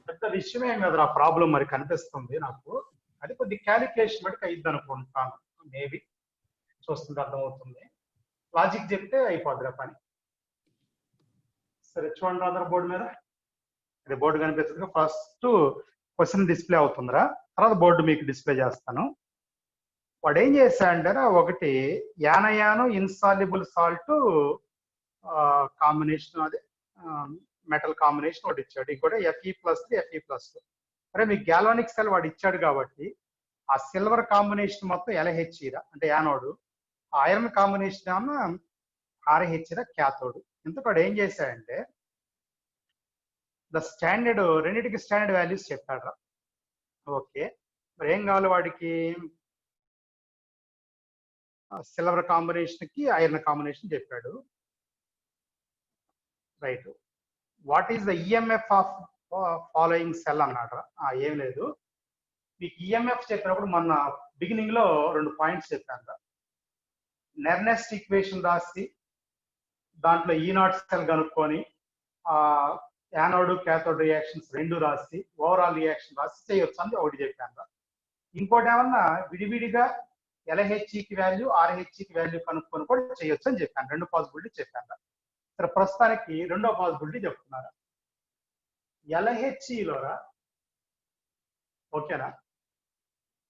పెద్ద విషయమేం కదరా ప్రాబ్లం, మరి కనిపిస్తుంది నాకు, అది కొద్ది క్యాలిక్యులేషన్ బట్టి అయ్యిద్ది అనుకుంటాను, మేబీ చూస్తుంటే అర్థమవుతుంది, లాజిక్ చెప్తే అయిపోద్ది పని. సరే చూడండి అందరూ బోర్డు మీద, అదే బోర్డు కనిపిస్తుంది. ఫస్ట్ క్వశ్చన్ డిస్ప్లే అవుతుందిరా, తర్వాత బోర్డు మీకు డిస్ప్లే చేస్తాను. వాడు ఏం చేశాడంటే ఒకటి యానయాను ఇన్సాల్యుబుల్ సాల్ట్ కాంబినేషన్, అదే మెటల్ కాంబినేషన్ ఒకటి ఇచ్చాడు, ఇంకోటి Fe+3 అరే మీకు గ్యాల్వానిక్ సెల్ వాడు ఇచ్చాడు కాబట్టి ఆ సిల్వర్ కాంబినేషన్ మొత్తం LHC రా అంటే యానోడు, ఐరన్ కాంబినేషన్ ఏమన్నా RH రా క్యాథోడ్. ఇంతకాడు ఏం చేశాడంటే ద స్టాండర్డ్ రెండింటికి స్టాండర్డ్ వాల్యూస్ చెప్పాడు రా. ఓకే, మరి ఏం కావాలి వాడికి? సిల్వర్ కాంబినేషన్ కి ఐరన్ కాంబినేషన్ చెప్పాడు. Right, what is the EMF of following cell అన్నాడు. ఏం లేదు, మీకు ఈఎంఎఫ్ చెప్పినప్పుడు మొన్న బిగినింగ్ లో 2 పాయింట్స్ చెప్పాను. నెర్నెస్ట్ ఈక్వేషన్ రాసి దాంట్లో ఈనాట్ సెల్ కనుక్కొని యానోడ్ క్యాథోడ్ రియాక్షన్స్ 2 రాసి ఓవరాల్ రియాక్షన్ రాసి చేయొచ్చు అని ఒకటి చెప్పాను. ఇంకోటి ఏమన్నా విడివిడిగా LHCకి వాల్యూ RHCకి వాల్యూ కనుక్కొని కూడా చేయొచ్చు అని చెప్పాను. 2 పాసిబిలిటీ చెప్పాను. సరే ప్రస్తుతానికి రెండో పాసిబిలిటీ చెప్తున్నారు. LHCలోరా ఓకేనా,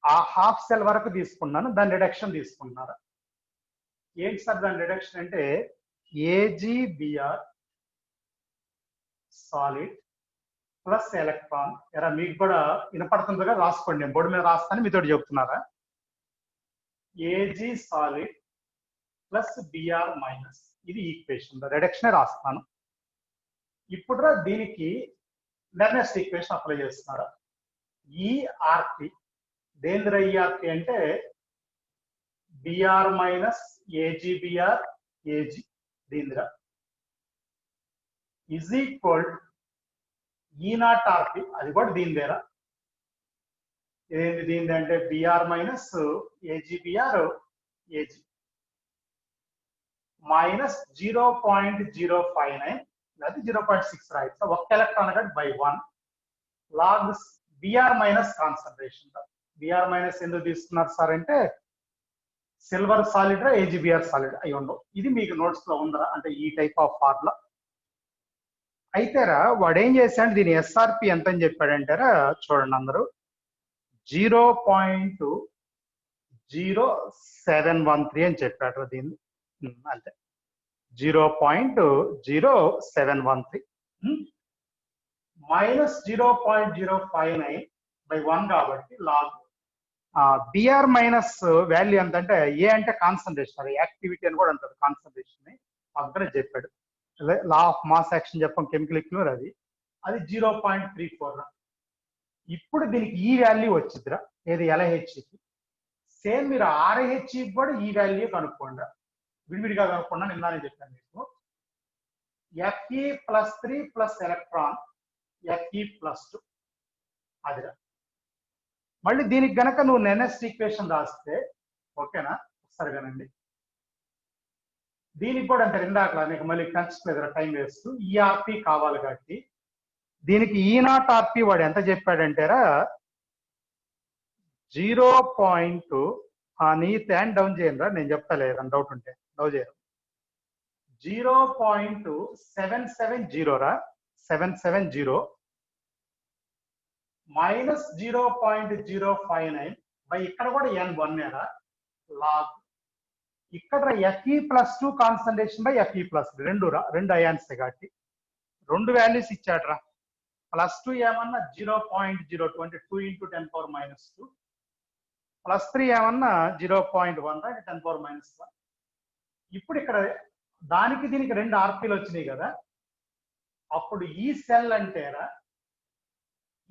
ఆ హాఫ్ సెల్ వరకు తీసుకున్నాను, దాని రిడక్షన్ తీసుకున్నారా. ఏంటి సార్ దాని రిడక్షన్ అంటే AgBr సాలిడ్ ప్లస్ ఎలక్ట్రాన్. ఎరా మీకు కూడా వినపడుతుందిగా, రాసుకోండి, నేను బోర్డు మీద రాస్తాను మీతో చెప్తున్నారా. Ag solid plus Br minus, ఇది ఈక్వేషన్, రిడక్షన్ రాస్తాను. ఇప్పుడు దీనికి నెర్నెస్ట్ ఈక్వేషన్ అప్లై చేస్తున్నారా. ERT దేంద్ర ERT అంటే Br మైనస్ AgBr Ag దీంద్ర ఈజ్ ఈక్వల్ E0 RT, అది కూడా దీనిదేరా. ఏంది దీనిది అంటే Br minus AgBr Ag minus 0.059 అది 0.6 రైట్. సో 1 ఎలక్ట్రాన్ కాబట్టి by 1 log Br minus concentration. Br minus ఎందుకు తీసుకున్నారు సార్ అంటే సిల్వర్ సాలిడ్ రా AgBr సాలిడ్ అయి ఉండవు. ఇది మీకు నోట్స్ లో ఉందరా, అంటే ఈ టైప్ ఆఫ్ ఫార్ములా. అయితేరా వాడు ఏం చేశాడు, దీని SRP ఎంత అని చెప్పాడంటారా చూడండి అందరూ, 0.0713 అని చెప్పాడు దీన్ని. అంతే, 0.0713 మైనస్ 0.059 బై 1 కాబట్టి లాగ్ బిఆర్ మైనస్ వాల్యూ ఎంత అంటే ఏ అంటే కాన్సన్ట్రేషన్, అది యాక్టివిటీ అని కూడా అంటారు కాన్సన్ట్రేషన్. అక్కడే చెప్పాడు లా ఆఫ్ మాస్ యాక్షన్ చెప్పాం కెమికల్ ఎక్విలిబ్రియం, అది 0.34. ఇప్పుడు దీనికి ఈ వాల్యూ వచ్చిందిరా, ఏది LHకి. సేమ్ మీరు RHకి కూడా ఈ వాల్యూ కనుక్కోండి, విడివిడిగా కనుక్కోండి. నిన్ననే చెప్పాను మీకు. Fe+3 ప్లస్ ఎలక్ట్రాన్ Fe+2 అదిరా. మళ్ళీ దీనికి గనక నువ్వు నెనెస్ట్ ఈక్వేషన్ రాస్తే, ఓకేనా, ఒకసారి వినండి. దీనికి కూడా అంటే ఇందాక నీకు మళ్ళీ కన్సిడర్ టైం వేస్తూ ఈఆర్పి కావాలి కాబట్టి దీనికి E0 ఆర్పి వాడు ఎంత చెప్పాడంటేరా 0. నీ హ్యాండ్ డౌన్ చేయండి, నేను చెప్తా లేదని డౌట్ ఉంటే డౌన్ చేయరు. 0.770 రా, 770 మైనస్ 0.059 బై ఇక్కడ కూడా N1 రా లాగ్. ఇక్కడ Fe+2 కాన్సన్ట్రేషన్ బై Fe+3 రెండు అయాన్స్ కాబట్టి రెండు వాల్యూస్ ఇచ్చాడు రా. +2 ఏమన్నా 0.022 × 10⁻², +3 ఏమన్నా 0.1 రా 10⁻². ఇప్పుడు ఇక్కడ దానికి దీనికి రెండు ఆర్పీలు వచ్చినాయి కదా, అప్పుడు ఈ సెల్ అంటేరా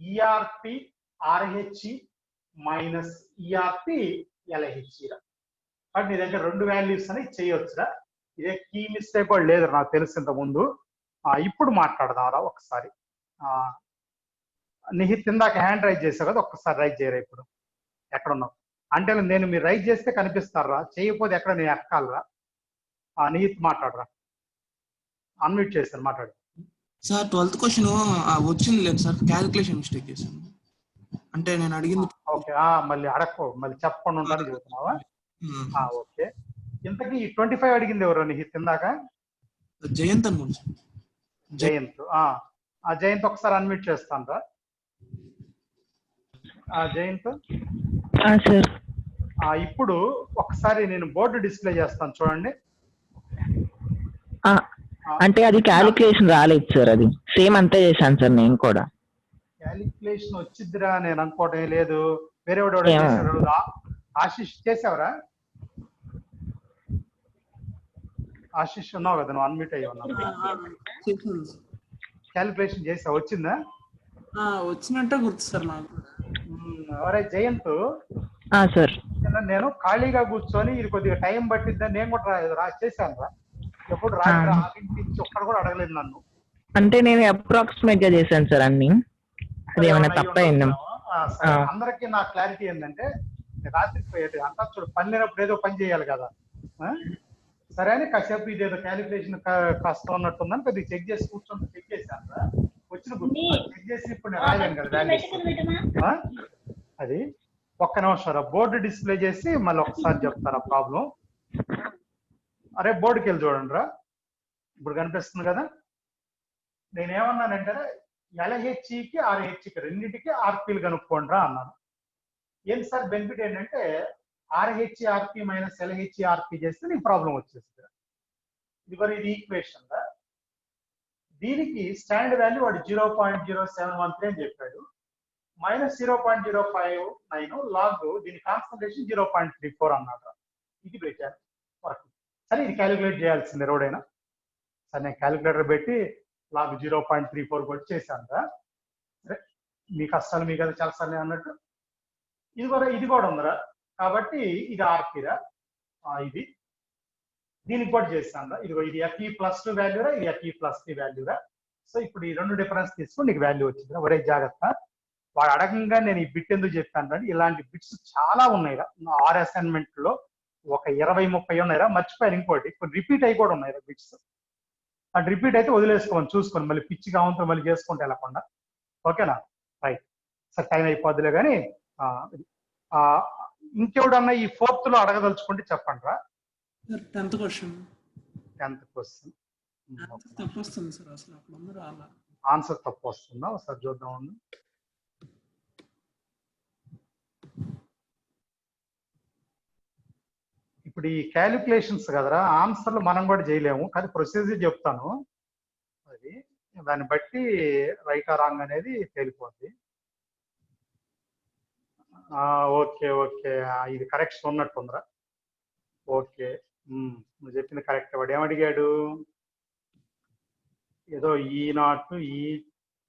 ERP RH minus ERP LH రా. కాబట్టి నీ దగ్గర రెండు వాల్యూస్ అని చేయొచ్చురా. ఇదే కీ మిస్టేక్ కూడా లేదు నాకు తెలుసు ఇంత ముందు. ఇప్పుడు మాట్లాడదాం రా ఒకసారి. నిహిత్ ఇందాక హ్యాండ్ రైజ్ చేసావు కదా, ఒక్కసారి రైజ్ చేయరా. ఇప్పుడు ఎక్కడ ఉన్నావు అంటే నేను మీరు రైజ్ చేస్తే కనిపిస్తారా, చేయకపోతే ఎక్కడ నేను ఎక్కాలరా. నిహిత్ మాట్లాడరా, అన్మ్యూట్ చేశాను, మాట్లాడు. సార్ 12th క్వశ్చన్ వచ్చింది లేదు సార్, క్యాలిక్యులేషన్ మిస్టేక్ చేశాను. అంటే నేను అడిగింది ఓకే, మళ్ళీ అడక్కో, మళ్ళీ చెప్పకుండా ఉంటాను చెబుతున్నావా. ఓకే, ఇంతకీ 25 అడిగింది ఎవరు నిహిత్ ఇందాక? జయంత్ అనుకుంటా. జయంత్. జయంత్ ఒకసారి అన్మ్యూట్ చేస్తాను రా. జయంత్ సార్. ఇప్పుడు ఒకసారి నేను బోర్డు డిస్ప్లే చేస్తాను చూడండి. అంటే అది క్యాలిక్యులేషన్ రాలేదు సార్, అది సేమ్ అంతే చేశాను సార్ నేను కూడా. క్యాలిక్యులేషన్ వచ్చిద్దిరా నేను అనుకోవటం లేదు, వేరే ఆశిష్ చేసావరా? ఆశిష్ ఉన్నావు కదా, నువ్వు అన్మ్యూట్ అయ్యి ఉన్నావు. క్యాలిక్యులేషన్ చేసావు, వచ్చిందా? వచ్చినట్టే గుర్తు సార్ నాకు. అరే జయంత్ సార్, నేను ఖాళీగా కూర్చొని ఇది కొద్దిగా టైం పట్టిద్దని నేను కూడా చేశాను రా. ఎప్పుడు రాయించి ఒక్కడ కూడా అడగలేదు నన్ను. అంటే నేను అప్రాక్సిమేట్ గా చేశాను సార్ అన్ని, అది ఏమైనా తప్పైందా? అందరికి నా క్లారిటీ ఏంటంటే రాత్రి అంతా చూడు, పని లేనప్పుడు ఏదో పని చేయాలి కదా. సరే అని కాసేపు ఇదేదో క్యాలిక్యులేషన్ కష్టం ఉన్నట్టుందని కొద్దిగా చెక్ చేసి కూర్చొని చెక్ చేశాను రా. వచ్చిన చెక్ చేసి ఇప్పుడు నేను రాయలేను కదా వాల్యూస్. అది ఒక్క నిమిషం బోర్డు డిస్ప్లే చేసి మళ్ళీ ఒకసారి చెప్తారా ప్రాబ్లం. అరే బోర్డుకి వెళ్ళి చూడండి రా, ఇప్పుడు కనిపిస్తుంది కదా. నేనేమన్నానంటే LHకి RHకి రెండింటికి ఆర్పీలు కనుక్కోండి రా అన్నాను. ఏం సార్ బెనిఫిట్ ఏంటంటే RH RP minus LH RP చేస్తే నీకు ప్రాబ్లం వచ్చేస్తుంది. ఇది ఈక్వేషన్ రా. దీనికి స్టాండర్డ్ వాల్యూ వాడు 0.0713 అని చెప్పాడు, మైనస్ 0.059 లాగ్, దీని కాన్సన్ట్రేషన్ 0.34 అన్నాడు. ఇది పెట్టాను వర్క్. సరే ఇది క్యాలిక్యులేట్ చేయాల్సింది ఎవడైనా. సరే నేను క్యాలిక్యులేటర్ పెట్టి లాగ్ 0.34 కూడా చేశాను రా. సరే మీ కష్టాలు మీకు అది చాలా సార్లు అన్నట్టు ఇది కూడా ఉందిరా. కాబట్టి ఇది ఆర్పీరా, ఇది దీనికి కూడా చేశాను రా. ఇది Fe+2 వాల్యూరా, ఇది Fe+3 వాల్యూరా. సో ఇప్పుడు ఈ రెండు డిఫరెన్స్ తీసుకుని నీకు వాల్యూ వచ్చిందిరా. ఒరే జాగ్రత్త, వాడు అడగంగా నేను ఈ బిట్ ఎందుకు చెప్పాను రండి, ఇలాంటి బిట్స్ చాలా ఉన్నాయిరా. 6 అసైన్మెంట్ లో ఒక 20-30 ఉన్నాయిరా. మర్చిపోయాను ఇంకోటి, ఇప్పుడు రిపీట్ అయ్యి కూడా ఉన్నాయిరా బిట్స్. అది రిపీట్ అయితే వదిలేసుకోమని చూసుకొని మళ్ళీ పిచ్చిగా అవంతా మళ్ళీ చేసుకుంటే వెళ్ళకుండా. ఓకేనా, రైట్. సరే టైం అయిపోద్దులే కానీ ఇంకెవడన్నా ఈ 4th లో అడగదలుచుకుంటే చెప్పండి రా. 10th క్వశ్చన్ తప్పు వస్తుంది సార్, అసలు అప్పుడు రాలా ఆన్సర్ తప్పు వస్తుందా ఒకసారి చూద్దాం. ఇప్పుడు ఈ క్యాలిక్యులేషన్స్ కదరా, ఆన్సర్లు మనం కూడా చేయలేము, కానీ ప్రొసీజర్ చెప్తాను. అది దాన్ని బట్టి రైట్ ఆ రాంగ్ అనేది తేలిపోద్ది. ఓకే ఓకే, ఇది కరెక్షన్ ఉన్నట్టుందిరా. ఓకే, నువ్వు చెప్పింది కరెక్ట్. వాడు ఏమడిగాడు, ఏదో ఈ నాట్ ఈ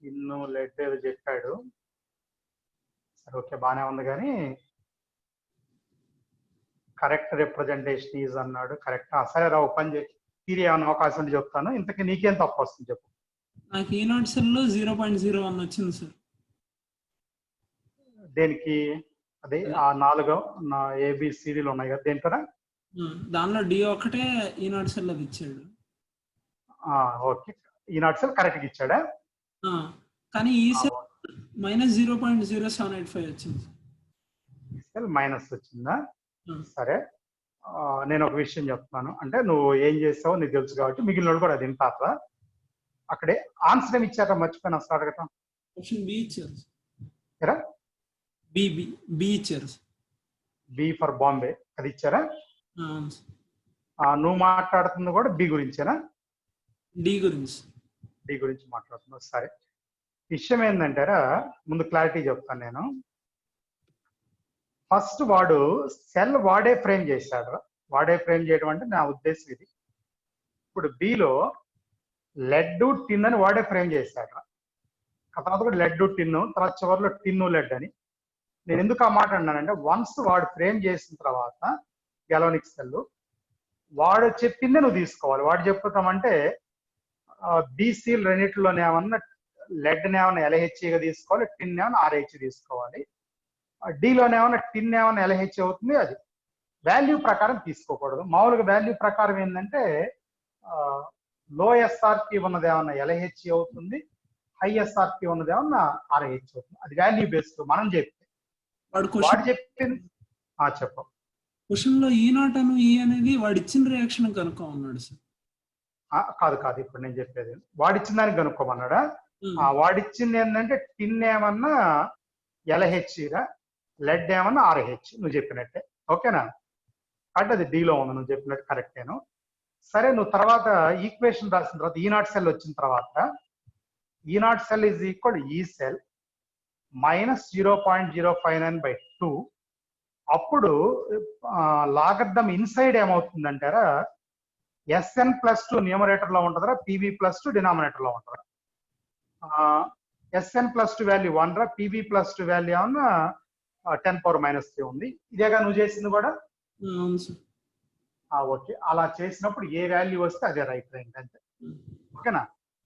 ఇన్ను లెడ్ ఏదో చెప్పాడు. సరే ఓకే, బానే ఉంది కానీ కరెక్ట్ రిప్రజెంటేషన్ ఈజ్ అన్నాడు. కరెక్ట్, సరే రా, పని చేయి, తీరి ఏమైనా అవకాశం ఉంటే చెప్తాను. ఇంతకీ నీకేం తప్పు వస్తుంది చెప్పు. నాకు ఈనాట్ సెల్లో 0.01 వచ్చింది సార్. దేనికి? అదే ఆ 4 ఏబిసిడీలు ఉన్నాయి కదా, దేంట్లో? దానిలో డి ఒకటే ఈనాట్ సెల్ అది ఇచ్చాడు. ఓకే, ఈ నాట్ సెల్ కరెక్ట్గా ఇచ్చాడా? కానీ ఈ సెల్ -0.0785 వచ్చింది. సెల్ మైనస్ వచ్చిందా? సరే, నేను ఒక విషయం చెప్తాను. అంటే నువ్వు ఏం చేసావో నీకు తెలుసు కాబట్టి మిగిలిన వాళ్ళు కూడా అది వింటారా. అక్కడే ఆన్సర్ ఏమి ఇచ్చారా, మర్చిపోయినా అసలు అడగటం. ఆప్షన్ బి ఇచ్చారు. బి బి ఇచ్చారు. బి ఫర్ బాంబే అది ఇచ్చారా? నువ్వు మాట్లాడుతుంది కూడా బి గురించేనా? డి గురించి. డి గురించి మాట్లాడుతున్నావు. సరే, విషయం ఏంటంటారా, ముందు క్లారిటీ చెప్తాను నేను. ఫస్ట్ వాడు సెల్ వాడే ఫ్రేమ్ చేశాడు. వాడే ఫ్రేమ్ చేయడం అంటే నా ఉద్దేశం ఇది. ఇప్పుడు బిలో లెడ్ టిన్ అని వాడే ఫ్రేమ్ చేశాడు. తర్వాత కూడా లెడ్ టిన్, తర్వాత చివరిలో టిన్ను లెడ్ అని. నేను ఎందుకు ఆ మాట అన్నానంటే, వన్స్ వాడు ఫ్రేమ్ చేసిన తర్వాత గెలోనిక్ సెల్ వాడు చెప్పిందే నువ్వు తీసుకోవాలి. వాడు చెప్పుతామంటే బీసీలు రెండింటిలోనే ఏమన్నా లెడ్ ఏమన్నా ఎల్హెచ్గా తీసుకోవాలి, టిన్ ఏమన్నా ఆర్హెచ్ తీసుకోవాలి. డీలోనే ఏమన్నా టిన్ ఏమన్నా ఎల్హెచ్ అవుతుంది. అది వాల్యూ ప్రకారం తీసుకోకూడదు. మామూలుగా వాల్యూ ప్రకారం ఏంటంటే లో ఎస్ఆర్పి ఉన్నది ఏమన్నా ఎల్హెచ్ అవుతుంది, హై ఎస్ఆర్పి ఉన్నది ఏమన్నా ఆర్హెచ్ అవుతుంది. అది వాల్యూ బేస్డ్ మనం చెప్తే. వాడు చెప్పింది చెప్పు. క్వశ్చన్ లో ఈ నాట్ అను ఈ అనేది వాడు ఇచ్చిన రియాక్షన్ కనుక్కోమన్నాడు సార్. కాదు, ఇప్పుడు నేను చెప్పేది వాడిచ్చిన దానికి కనుక్కోమన్నాడా? వాడిచ్చింది ఏంటంటే టిన్ ఏమన్నా ఎల్హెచ్ రా, లెడ్ ఏమన్నా ఆర్హెచ్, నువ్వు చెప్పినట్టే. ఓకేనా? అంటే అది డీలో ఉంది, నువ్వు చెప్పినట్టు కరెక్టేను. సరే, నువ్వు తర్వాత ఈక్వేషన్ రాసిన తర్వాత ఈ నాట్ సెల్ వచ్చిన తర్వాత ఈ నాట్ సెల్ ఈజ్ ఈక్వల్ ఈ సెల్ -0.059/2. అప్పుడు లాగర్థం ఇన్సైడ్ ఏమవుతుందంటారా, SN+2 న్యూమరేటర్ లో ఉంటుందా, PB+2 డినామినేటర్ లో ఉంటుందా? SN+2 వాల్యూ 1 రా, PB+2 వాల్యూ ఏమన్నా 10⁻³ ఉంది. ఇదేగా నువ్వు చేసింది కూడా? ఓకే, అలా చేసినప్పుడు ఏ వాల్యూ వస్తే అదే రైట్ రైట్ అంతే. ఓకేనా?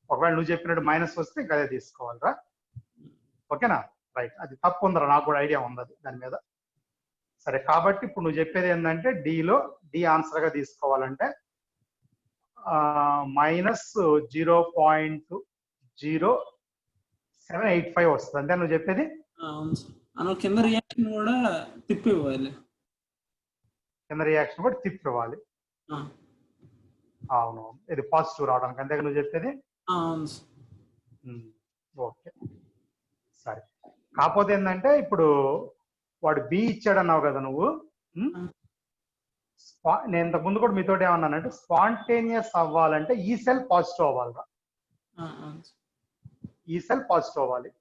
ఒకవేళ నువ్వు చెప్పినట్టు మైనస్ వస్తే ఇంకా అదే తీసుకోవాలిరా. ఓకేనా? రైట్, అది తప్పు ఉందిరా, నాకు కూడా ఐడియా ఉంది అది దాని మీద. సరే, కాబట్టి ఇప్పుడు నువ్వు చెప్పేది ఏంటంటే డిలో డి ఆన్సర్ గా తీసుకోవాలంటే -0.0785 వస్తుంది అంతే నువ్వు చెప్పేది? కింద రియాక్షన్ కూడా తిప్పి ఇవ్వాలి. కింద రియాక్షన్ కూడా తిప్పి ఇవ్వాలి. అవును, ఇది పాజిటివ్ రావడానికి అంతే నువ్వు చెప్పేది? ఓకే, సరే. కాకపోతే ఏంటంటే ఇప్పుడు వాడు బి ఇచ్చాడన్నావు కదా నువ్వు. నేను ఇంతకు ముందు కూడా మీతో ఏమన్నానంటే స్పాంటేనియస్ అవ్వాలంటే ఈ సెల్ పాజిటివ్ అవ్వాలిరా. ఈ సెల్ పాజిటివ్ అవ్వాలి.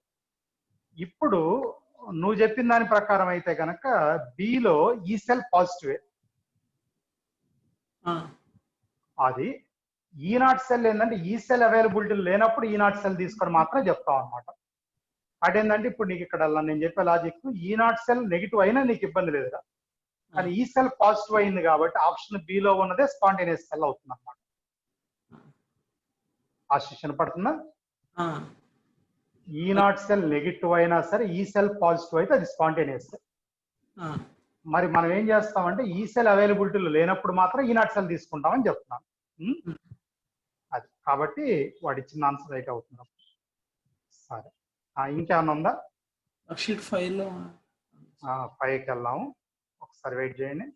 ఇప్పుడు నువ్వు చెప్పిన దాని ప్రకారం అయితే కనుక బిలో ఈ సెల్ పాజిటివే. అది ఈ నాట్ సెల్ ఏంటంటే ఈ సెల్ అవైలబిలిటీ లేనప్పుడు ఈ నాట్ సెల్ తీసుకొని మాత్రం చెప్తాం అనమాట. అదేంటంటే ఇప్పుడు నీకు ఇక్కడ నేను చెప్పే లాజిక్, ఈ నాట్ సెల్ నెగిటివ్ అయినా నీకు ఇబ్బంది లేదురా. కానీ ఈ సెల్ పాజిటివ్ అయింది కాబట్టి ఆప్షన్ బిలో ఉన్నదే స్పాంటేనియస్ సెల్ అవుతుంది అనమాట. ఆశిషన్ పడుతుందా? ఈ నాట్ సెల్ నెగిటివ్ అయినా సరే ఈ సెల్ పాజిటివ్ అయితే అది స్పాంటేనియస్ సెల్. మరి మనం ఏం చేస్తామంటే ఈ సెల్ అవైలబిలిటీలో లేనప్పుడు మాత్రం ఈ నాట్ సెల్ తీసుకుంటామని చెప్తున్నాను. అది కాబట్టి వాడు ఇచ్చిన ఆన్సర్ రైట్ అవుతుంది. సరే, ఇంకేమన్నా ఉందా? షీట్ 5లో 5కి వెళ్దాము. ఒకసారి వెయిట్ చేయండి.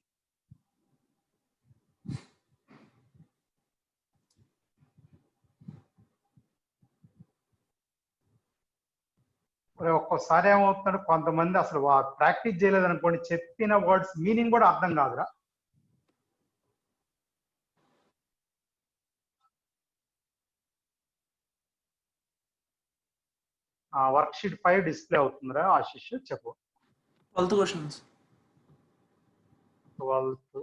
ఒక్కోసారి ఏమవుతున్నాడు, కొంతమంది అసలు ప్రాక్టీస్ చేయలేదు అనుకోండి, చెప్పిన వర్డ్స్ మీనింగ్ కూడా అర్థం కాదురా. వర్క్ షీట్ 5 డిస్ప్లే అవుతుందిరా. ఆశిష్ చెప్పు. 12th questions. 12th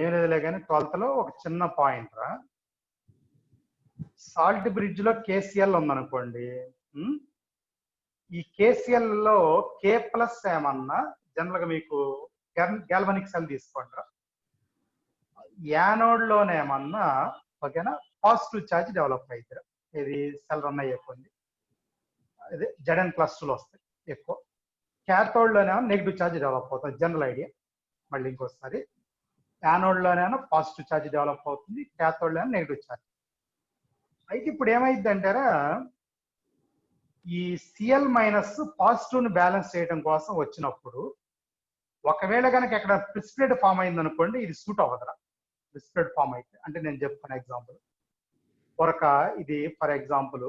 ఏం లేదులే కానీ 12th లో ఒక చిన్న పాయింట్ రా. సాల్ట్ బ్రిడ్జ్ లో కేసీఎల్ ఉందనుకోండి. ఈ కేసీఎల్ లో కే ప్లస్ ఏమన్నా జనరల్ గా మీకు గ్యాల్వనిక్ సెల్ తీసుకోండి రా. యానోడ్ లోనేమన్నా ఓకేనా పాజిటివ్ ఛార్జ్ డెవలప్ అవుతారు. ఇది సెల్ రన్ అయ్యే కొన్ని ఇది Zn+2 వస్తాయి ఎక్కువ. క్యాథోడ్ లోనేమో నెగిటివ్ ఛార్జ్ డెవలప్ అవుతుంది. General idea. మళ్ళీ ఇంకోసారి యానోడ్ లోనేమో పాజిటివ్ ఛార్జ్ డెవలప్ అవుతుంది, క్యాథోడ్ లోనే నెగిటివ్ ఛార్జ్. అయితే ఇప్పుడు ఏమైంది అంటారా, ఈ సిఎల్ మైనస్ పాజిటివ్ ని బ్యాలెన్స్ చేయడం కోసం వచ్చినప్పుడు ఒకవేళ కనుక ఎక్కడ ప్రిసిపిటేట్ ఫామ్ అయింది అనుకోండి, ఇది సూట్ అవ్వదురా. ప్రిసిపిటేట్ ఫామ్ అయితే అంటే నేను చెప్తాను ఎగ్జాంపుల్. ఇది ఫర్ ఎగ్జాంపుల్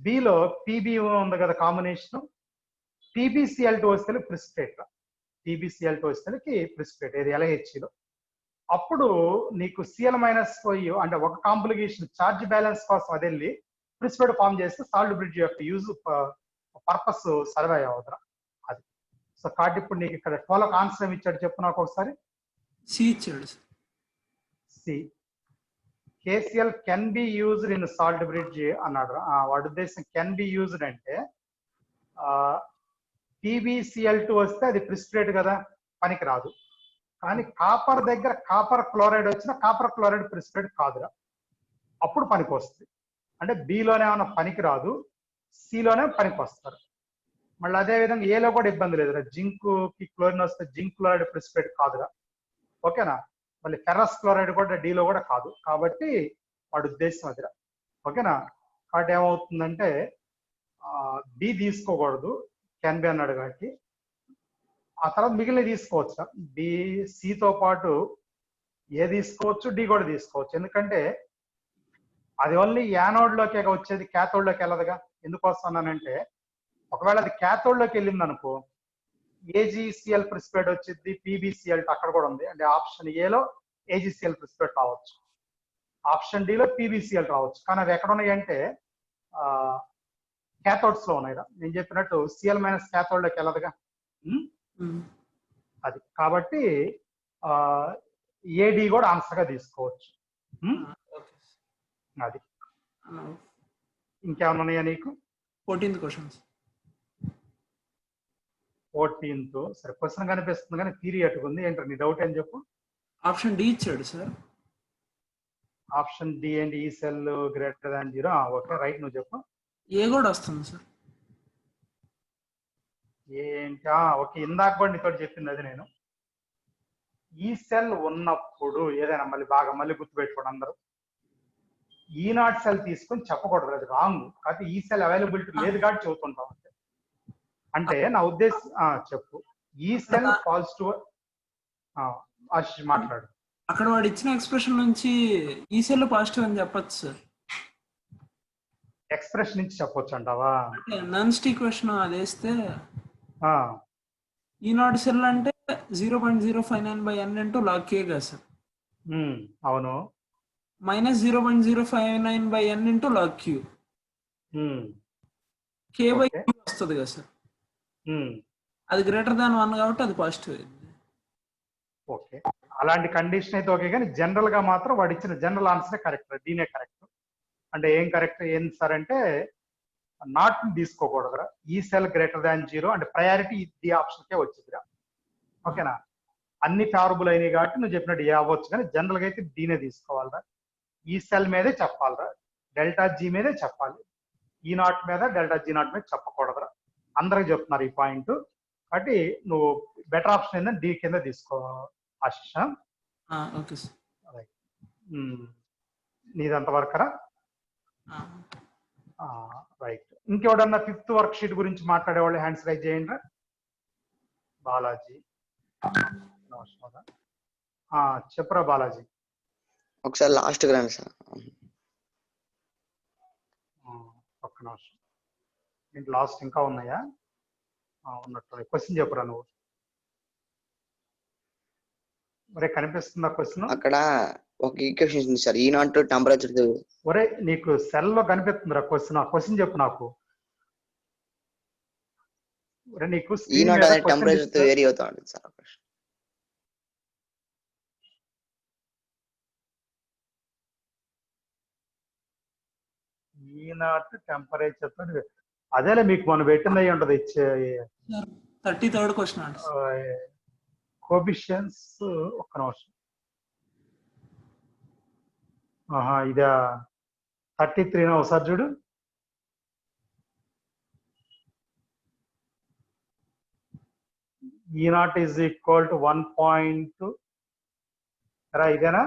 బిలో పీబీ ఉంది కదా కాంబినేషన్, పీబీసీఎల్2 వస్తే ప్రిసిపిటేట్. పీబీసీఎల్2 వస్తేకి ప్రిసిపిటేట్ ఇది LHCలో. అప్పుడు నీకు సిఎల్ మైనస్ పోయి అంటే ఒక కాంప్లికేషన్ ఛార్జ్ బ్యాలెన్స్ కోసం అది వెళ్ళి ప్రిసిపిటేట్ ఫామ్ చేస్తే సాల్ట్ బ్రిడ్జ్ యొక్క యూజ్ పర్పస్ సర్వే అవుతారా అది. సో కాబట్టి ఇప్పుడు నీకు ఇక్కడ 12 ఆన్సర్ ఇచ్చాడు చెప్పు నాకు ఒకసారి. సి ఇచ్చాడు. See KCl can be used in salt bridge అన్నాడు. వాడి ఉద్దేశం కెన్ బి యూజ్డ్ అంటే పీబీసీఎల్2 వస్తే అది ప్రిసిపిటేట్ కదా, పనికి రాదు. కానీ కాపర్ దగ్గర కాపర్ క్లోరైడ్ వచ్చినా కాపర్ క్లోరైడ్ ప్రిసిపిటేట్ కాదురా, అప్పుడు పనికి వస్తుంది. అంటే బిలోనే ఏమైనా పనికి రాదు, సిలోనే పనికి వస్తారు. మళ్ళీ అదే విధంగా ఏలో కూడా ఇబ్బంది లేదురా. జింక్ కి క్లోరిన్ వస్తే జింక్ క్లోరైడ్ ప్రిసిపిటేట్ కాదురా, ఓకేనా. మళ్ళీ ఫెర్రస్ క్లోరైడ్ కూడా డీలో కూడా కాదు. కాబట్టి వాడి ఉద్దేశం అదిరా, ఓకేనా. కాబట్టి ఏమవుతుందంటే బి తీసుకోకూడదు, కెన్ బి అన్నాడు కాబట్టి. ఆ తర్వాత మిగిలిన తీసుకోవచ్చు. బి సితో పాటు ఏ తీసుకోవచ్చు, డి కూడా తీసుకోవచ్చు. ఎందుకంటే అది ఓన్లీ యానోడ్ లోకే వచ్చేది, క్యాథోడ్ లోకి వెళ్ళదుగా. ఎందుకు వస్తున్నానంటే ఒకవేళ అది క్యాథోడ్ లోకి వెళ్ళింది అనుకో, ఏజీసీఎల్ ప్రిసిపిటేట్ వచ్చింది, పీబీసీఎల్ అక్కడ కూడా ఉంది. అంటే ఆప్షన్ ఏలో ఏజీసీఎల్ ప్రిసిపిటేట్ రావచ్చు, ఆప్షన్ డిలో పీబీసీఎల్ రావచ్చు. కానీ అవి ఎక్కడ ఉన్నాయి అంటే క్యాథోడ్స్ లో ఉన్నాయి. నేను చెప్పినట్టు సిఎల్ మైనస్ క్యాథోడ్ లోకి వెళ్ళదుగా అది. కాబట్టి ఏడి కూడా ఆన్సర్ గా తీసుకోవచ్చు. అది ఇంకేమన్నా ఉన్నాయా నీకు? 14th questions. 14th సరే క్వశ్చన్ కనిపిస్తుంది కానీ థియరీ అట్టుకుంది. ఏంటో నీ డౌట్ ఏం చెప్పు. ఆప్షన్ డి ఇచ్చాడు సార్. ఆప్షన్ డి అండ్ ఈ cell greater than 0. Okay right, నువ్వు చెప్పు. ఏ కూడా వస్తుంది సార్. ఏంటి ఓకే, ఇందాక కూడా నీతో చెప్పింది అది. నేను ఈ సెల్ ఉన్నప్పుడు ఏదైనా మళ్ళీ గుర్తుపెట్టుకోండి అందరూ, ఈనాట్ సెల్ తీసుకొని చెప్పకూడదు, అది రాంగ్. కాబట్టి ఈ సెల్ అవైలబిలిటీ లేదు కాబట్టి చెబుతుంటాం అంతే. అంటే నా ఉద్దేశం చెప్పు. ఈ సెల్ పాజిటివ్ మాట్లాడు. అక్కడ వాడు ఇచ్చిన ఎక్స్ప్రెషన్ నుంచి ఈ సెల్ పాజిటివ్ అని చెప్పొచ్చు సార్. ఎక్స్ప్రెషన్ నుంచి చెప్పొచ్చు అంటావా? అంటే నాన్ స్టిక్ క్వశ్చన్ అది వేస్తే ఈనాట్ సెల్ అంటే 0.059/n ఇంటూ లాగ్ కే కదా సార్. అవును. Minus 0.059/n into log Q K వస్తుంది కదా సార్. అది గ్రేటర్ దాన్ 1 కాబట్టి అది పాజిటివ్ అయింది. ఓకే, అలాంటి కండిషన్ అయితే ఓకే. కానీ జనరల్ గా మాత్రం వాడు ఇచ్చిన జనరల్ ఆన్సర్ కరెక్ట్, దీనే కరెక్ట్. అంటే ఏం కరెక్ట్ ఏంటి సార్ అంటే నాట్ తీసుకోకూడదురా. ఈ సెల్ గ్రేటర్ దాన్ 0 అంటే ప్రయారిటీ ఈ ఆప్షన్కే వచ్చిందిరా, ఓకేనా. అన్ని ఫేవరబుల్ అయినాయి కాబట్టి నువ్వు చెప్పినట్టు ఏ అవ్వచ్చు, కానీ జనరల్ గా అయితే దీనే తీసుకోవాలరా. ఈ సెల్ మీదే చెప్పాలరా, డెల్టా జీ మీదే చెప్పాలి. ఈ నాట్ మీద డెల్టా జీ నాట్ మీద చెప్పకూడదురా. అందరికి చెప్తున్నారు ఈ పాయింట్. కాబట్టి నువ్వు బెటర్ ఆప్షన్ ఏంటంటే డి కింద తీసుకో ఆశిష. Okay sir. నీదంత వర్కరా? రైట్. ఇంకెవడన్నా 5th వర్క్ షీట్ గురించి మాట్లాడేవాళ్ళు హ్యాండ్స్ రైజ్ చేయండి. బాలాజీ చెప్పరా బాలాజీ. ఒకసారి లాస్ట్ రండి సార్. ఒక్క నిమిషం. ఏంటి లాస్ట్ ఇంకా ఉన్నాయా? ఉన్నట్టు క్వశ్చన్ చెప్పురా నువ్వు. మరే కనిపిస్తుందా క్వశ్చన్? అక్కడ ఒక ఈక్వేషన్ ఉంది సార్, ఈ నాట్ టెంపరేచర్. ఒరే నీకు సెల్ లో కనిపిస్తుందిరా క్వశ్చన్, ఆ క్వశ్చన్ చెప్పు నాకు. ఒరే నీకు ఈ స్క్రీన్ నాట్ మీద అనే క్వశ్చన్ టెంపరేచర్ తో వేరీ అవుతా ఉంటుంది సార్. ఈ నాట్ టెంపరేచర్ తో అదేలే మీకు మనం పెట్టింది అయ్యి ఉంటది. 33rd క్వశ్చన్ అండి. కోబిషియన్స్ ఒక్క నిమిషం. ఇదా 33 ఒకసారి చూడు. ఈ నాట్ ఈజ్ ఈక్వల్ టు 1. ఇదేనా?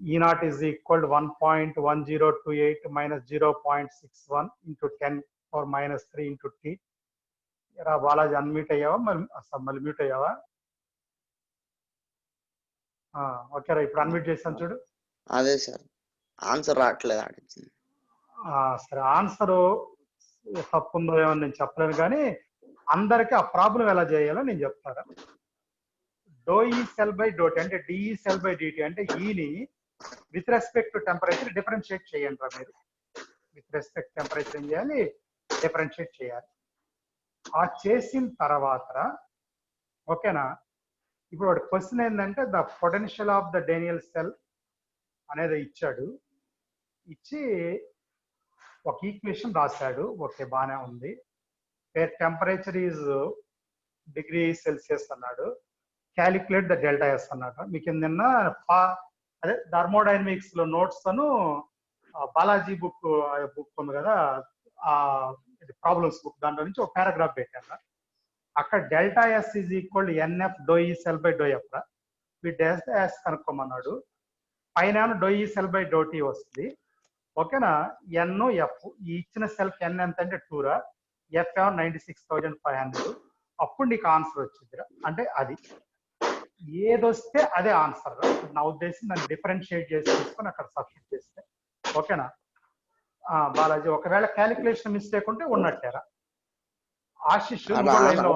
ఈ not is equal to 1.1028 minus 0.61 into 10⁻³ into t. Balaji unmute అయ్యావా? మళ్ళీ మ్యూట్ అయ్యావా? ఓకేరా, ఇప్పుడు అన్మ్యూట్ చేశాను చూడు. అదే సార్, ఆన్సర్ రావట్లేదు ఆడించింది. సరే, ఆన్సర్ తప్పుందో ఏమో నేను చెప్పలేను, కానీ అందరికి ఆ ప్రాబ్లం ఎలా చేయాలో నేను చెప్తాను. డోఈ సెల్ బై డోటీ అంటే డిఈ సెల్ బై డిటి అంటే ఈని with respect to temperature differentiate చేయండి రా మీరు. విత్ రెస్పెక్ట్ టెంపరేచర్ ఏం చేయాలి? డిఫరెన్షియేట్ చేయాలి. ఆ చేసిన తర్వాత ఓకేనా, ఇప్పుడు వాడి క్వశ్చన్ ఏంటంటే the potential of the Daniel cell అనేది ఇచ్చాడు. ఇచ్చి ఒక ఈక్వేషన్ రాశాడు. ఓకే, బాగానే ఉంది. టెంపరేచర్ ఈజ్ డిగ్రీ సెల్సియస్ అన్నాడు. క్యాలిక్యులేట్ ద డెల్టా ఎస్ అన్నాడు. మీకు నిన్న అదే థర్మోడైనమిక్స్ లో నోట్స్ అను బాలాజీ బుక్ ఉంది కదా, ఆ ప్రాబ్లమ్స్ బుక్, దాంట్లో నుంచి ఒక పారాగ్రాఫ్ పెట్టాను. అక్కడ delta S is equal NF డోఈ సెల్ బై డోఎఫ్ రా. ఈ డెల్టా ఎస్ కనుక్కోమన్నాడు. పైన డోఈ సెల్ బై డోటీ వస్తుంది. ఓకేనా, ఎన్ ఎఫ్ ఈ ఇచ్చిన సెల్ఫ్ ఎన్ ఎంత అంటే 2 రా, ఎఫ్ 96,500. అప్పుడు నీకు ఆన్సర్ వచ్చిందిరా. అంటే అది ఏదొస్తే అదే ఆన్సర్ రా. నా ఉద్దేశం దాన్ని డిఫరెన్షియేట్ చేసి తీసుకొని అక్కడ సబ్స్టిట్యూట్ చేస్తే. ఓకేనా బాలాజీ, ఒకవేళ క్యాలిక్యులేషన్ మిస్టేక్ ఉంటే ఉన్నట్టేరా. ఆశిష్ లైన్ లో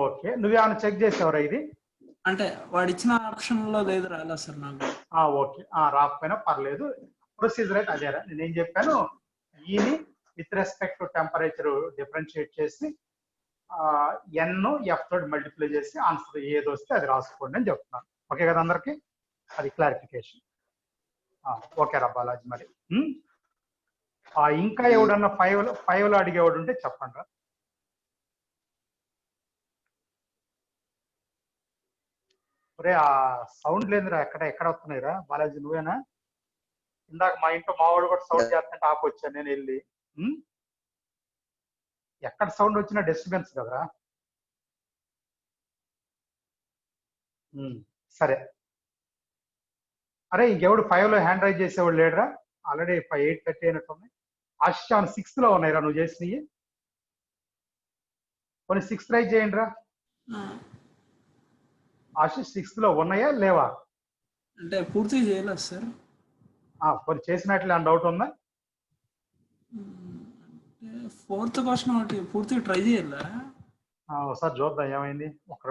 ఓకే, నువ్వేమైనా చెక్ చేసావరా ఇది? అంటే వాడు ఇచ్చిన ఆప్షన్ లో లేదు, రాలా సార్ నాకు. ఓకే, రాకపోయినా పర్లేదు. ప్రొసీజర్ అయితే అదేరా. నేనేం చెప్పాను, ఈని with respect to temperature differentiate చేసి ఎన్ ఎఫ్ తోటి మల్టిప్లై చేసి ఆన్సర్ ఏది వస్తే అది రాసుకోండి అని చెప్తున్నాను. ఓకే కదా అందరికి? అది క్లారిఫికేషన్. ఓకే రా బాలాజీ. మరి ఇంకా ఎవడన్నా ఫైవ్ లో అడిగేవాడు ఉంటే చెప్పండి రా. ఒరే ఆ సౌండ్ లేదురా, ఎక్కడ వస్తున్నాయిరా బాలాజీ? నువ్వేనా? ఇందాక మా ఇంట్లో మావాడు కూడా సౌండ్ చేస్తుంటే ఆపొచ్చాను నేను వెళ్ళి. ఎక్కడ సౌండ్ వచ్చినా డిస్టర్బెన్స్ కదరా. సరే, అరే ఇంకెవడు 5 లో హ్యాండ్ రైజ్ చేసేవాడు లేడరా? ఆల్రెడీ 8:30 అయినట్టుంది. ఆశిష్ 6th లో ఉన్నాయిరా నువ్వు చేసినవి. కొన్ని 6th రైజ్ చేయండి రా. ఆశిష్ 6th లో ఉన్నాయా లేవా? అంటే పూర్తి చేయలేదు సార్. కొన్ని చేసినట్లు అని డౌట్ ఉందా? 4th క్వశ్చన్ ఒకటి పూర్తిగా ట్రై చేయాలా? ఒకసారి చూద్దాం ఏమైంది. ఒక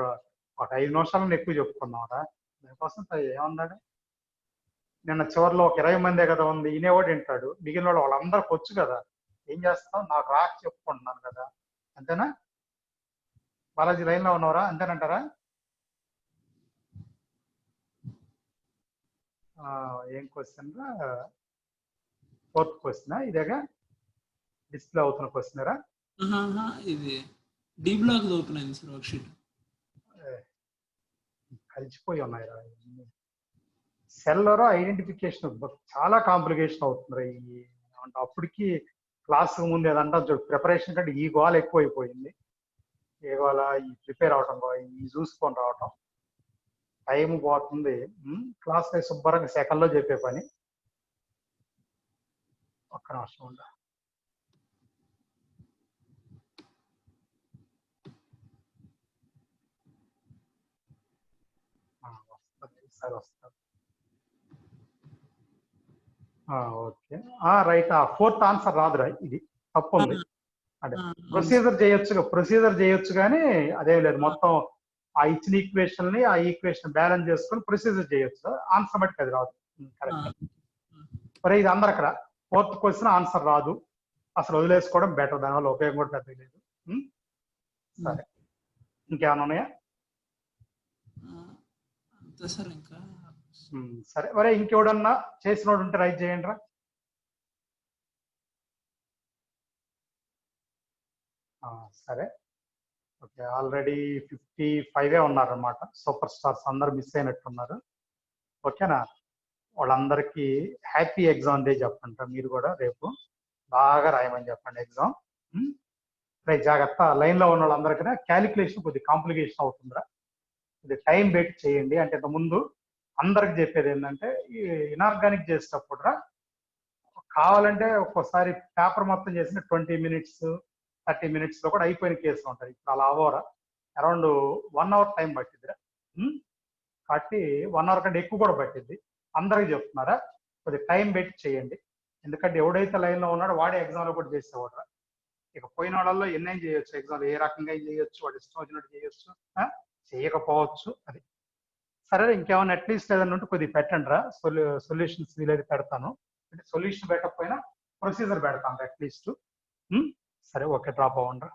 5 నిమిషాలను ఎక్కువ చెప్పుకున్నావురా. దానికోసం ఏమన్నాడు నిన్న చివరిలో ఒక 20 మందే కదా ఉంది, ఈనేవాడు వింటాడు. మిగిలిన వాళ్ళందరికి వచ్చు కదా, ఏం చేస్తాం? నాకు రాక చెప్పుకుంటున్నాను కదా, అంతేనా? బాలాజీ లైన్ లో ఉన్నారా? అంతేనంటారా? ఏం క్వశ్చన్ రా? 4th క్వశ్చన్ ఇదేగా డిస్ప్లే అవుతున్న క్వశ్చన్ రా. ఇది డి బ్లాక్ ఓపెన్ అయింది సార్ వర్క్ షీట్. కలిసిపోయి ఉన్నాయిరా. సెల్లర్ ఐడెంటిఫికేషన్ చాలా కాంప్లికేషన్ అవుతుంది. అప్పటికి క్లాస్ ముందు ఏదంటా ప్రిపరేషన్ కంటే ఈ గోల ఎక్కువైపోయింది. ఏ గోల ఈ ప్రిపేర్ అవటం, ఈ చూసుకొని రావటం, టైం పోతుంది. క్లాస్ శుభ్రంగా సెకండ్ లో చెప్పే పని. ఒక్క నిమిషం ఉండ. వస్తుంది, వస్తుంది. Okay right. 4th ఆన్సర్ రాదురా, ఇది తప్పు ఉంది. అంటే ప్రొసీజర్ చేయొచ్చు కానీ అదేం లేదు. మొత్తం ఆ ఇచ్చిన ఈక్వేషన్ ని ఆ ఈక్వేషన్ బ్యాలెన్స్ చేసుకొని ప్రొసీజర్ చేయొచ్చు. ఆన్సర్ బట్టి అది రాదు. కరెక్ట్. మరి ఇది అందరు అక్కడ 4th క్వశ్చన్ ఆన్సర్ రాదు, అసలు వదిలేసుకోవడం బెటర్, దానివల్ల ఉపయోగం కూడా పెద్ద లేదు. సరే, ఇంకేమైనా ఉన్నాయా? అంతే సార్. ఇంకా సరే, మరి ఇంకెవడన్నా చేసినోడు ఉంటే రైట్ చేయండి రా. సరే, ఓకే, ఆల్రెడీ 55 ఉన్నారన్నమాట. సూపర్ స్టార్స్ అందరు మిస్ అయినట్టున్నారు. ఓకేనా? వాళ్ళందరికీ హ్యాపీ ఎగ్జామ్ డే చెప్పండి. మీరు కూడా రేపు బాగా రాయమని చెప్పండి ఎగ్జామ్. రైట్, జాగ్రత్త. లైన్ లో ఉన్న వాళ్ళందరికీ క్యాలిక్యులేషన్ కొద్దిగా కాంప్లికేషన్ అవుతుందిరా, ఇది టైం పెట్టి చేయండి. అంటే ముందు అందరికి చెప్పేది ఏంటంటే, ఈ ఇనార్గానిక్ చేసేటప్పుడు రా కావాలంటే ఒక్కోసారి పేపర్ మొత్తం చేసిన 20 minutes 30 minutes లో కూడా అయిపోయిన కేసులు ఉంటాయి. ఇప్పుడు అలా అవ్వరా, అరౌండ్ 1 hour టైం పట్టిద్దిరా. కాబట్టి 1 hour కంటే ఎక్కువ కూడా పట్టిద్ది. అందరికి చెప్తున్నారా, కొద్దిగా టైం పెట్టి చేయండి. ఎందుకంటే ఎవడైతే లైన్ లో ఉన్నాడో వాడే ఎగ్జామ్ లో కూడా చేసేవాడు. ఇక పోయిన వాళ్ళల్లో ఎన్నేం చేయొచ్చు, ఎగ్జామ్ ఏ రకంగా చేయొచ్చు, వాడు ఇష్టం వచ్చినట్టు చేయొచ్చు, చేయకపోవచ్చు. అది సరే. ఇంకేమైనా అట్లీస్ట్ ఏదైనా ఉంటే కొద్దిగా పెట్టండి రా. సొల్యూషన్స్ వీలైతే పెడతాను, అంటే సొల్యూషన్ పెట్టకపోయినా ప్రొసీజర్ పెడతాను అట్లీస్ట్. సరే, ఓకే, డ్రాప్ అవ్వండి రా.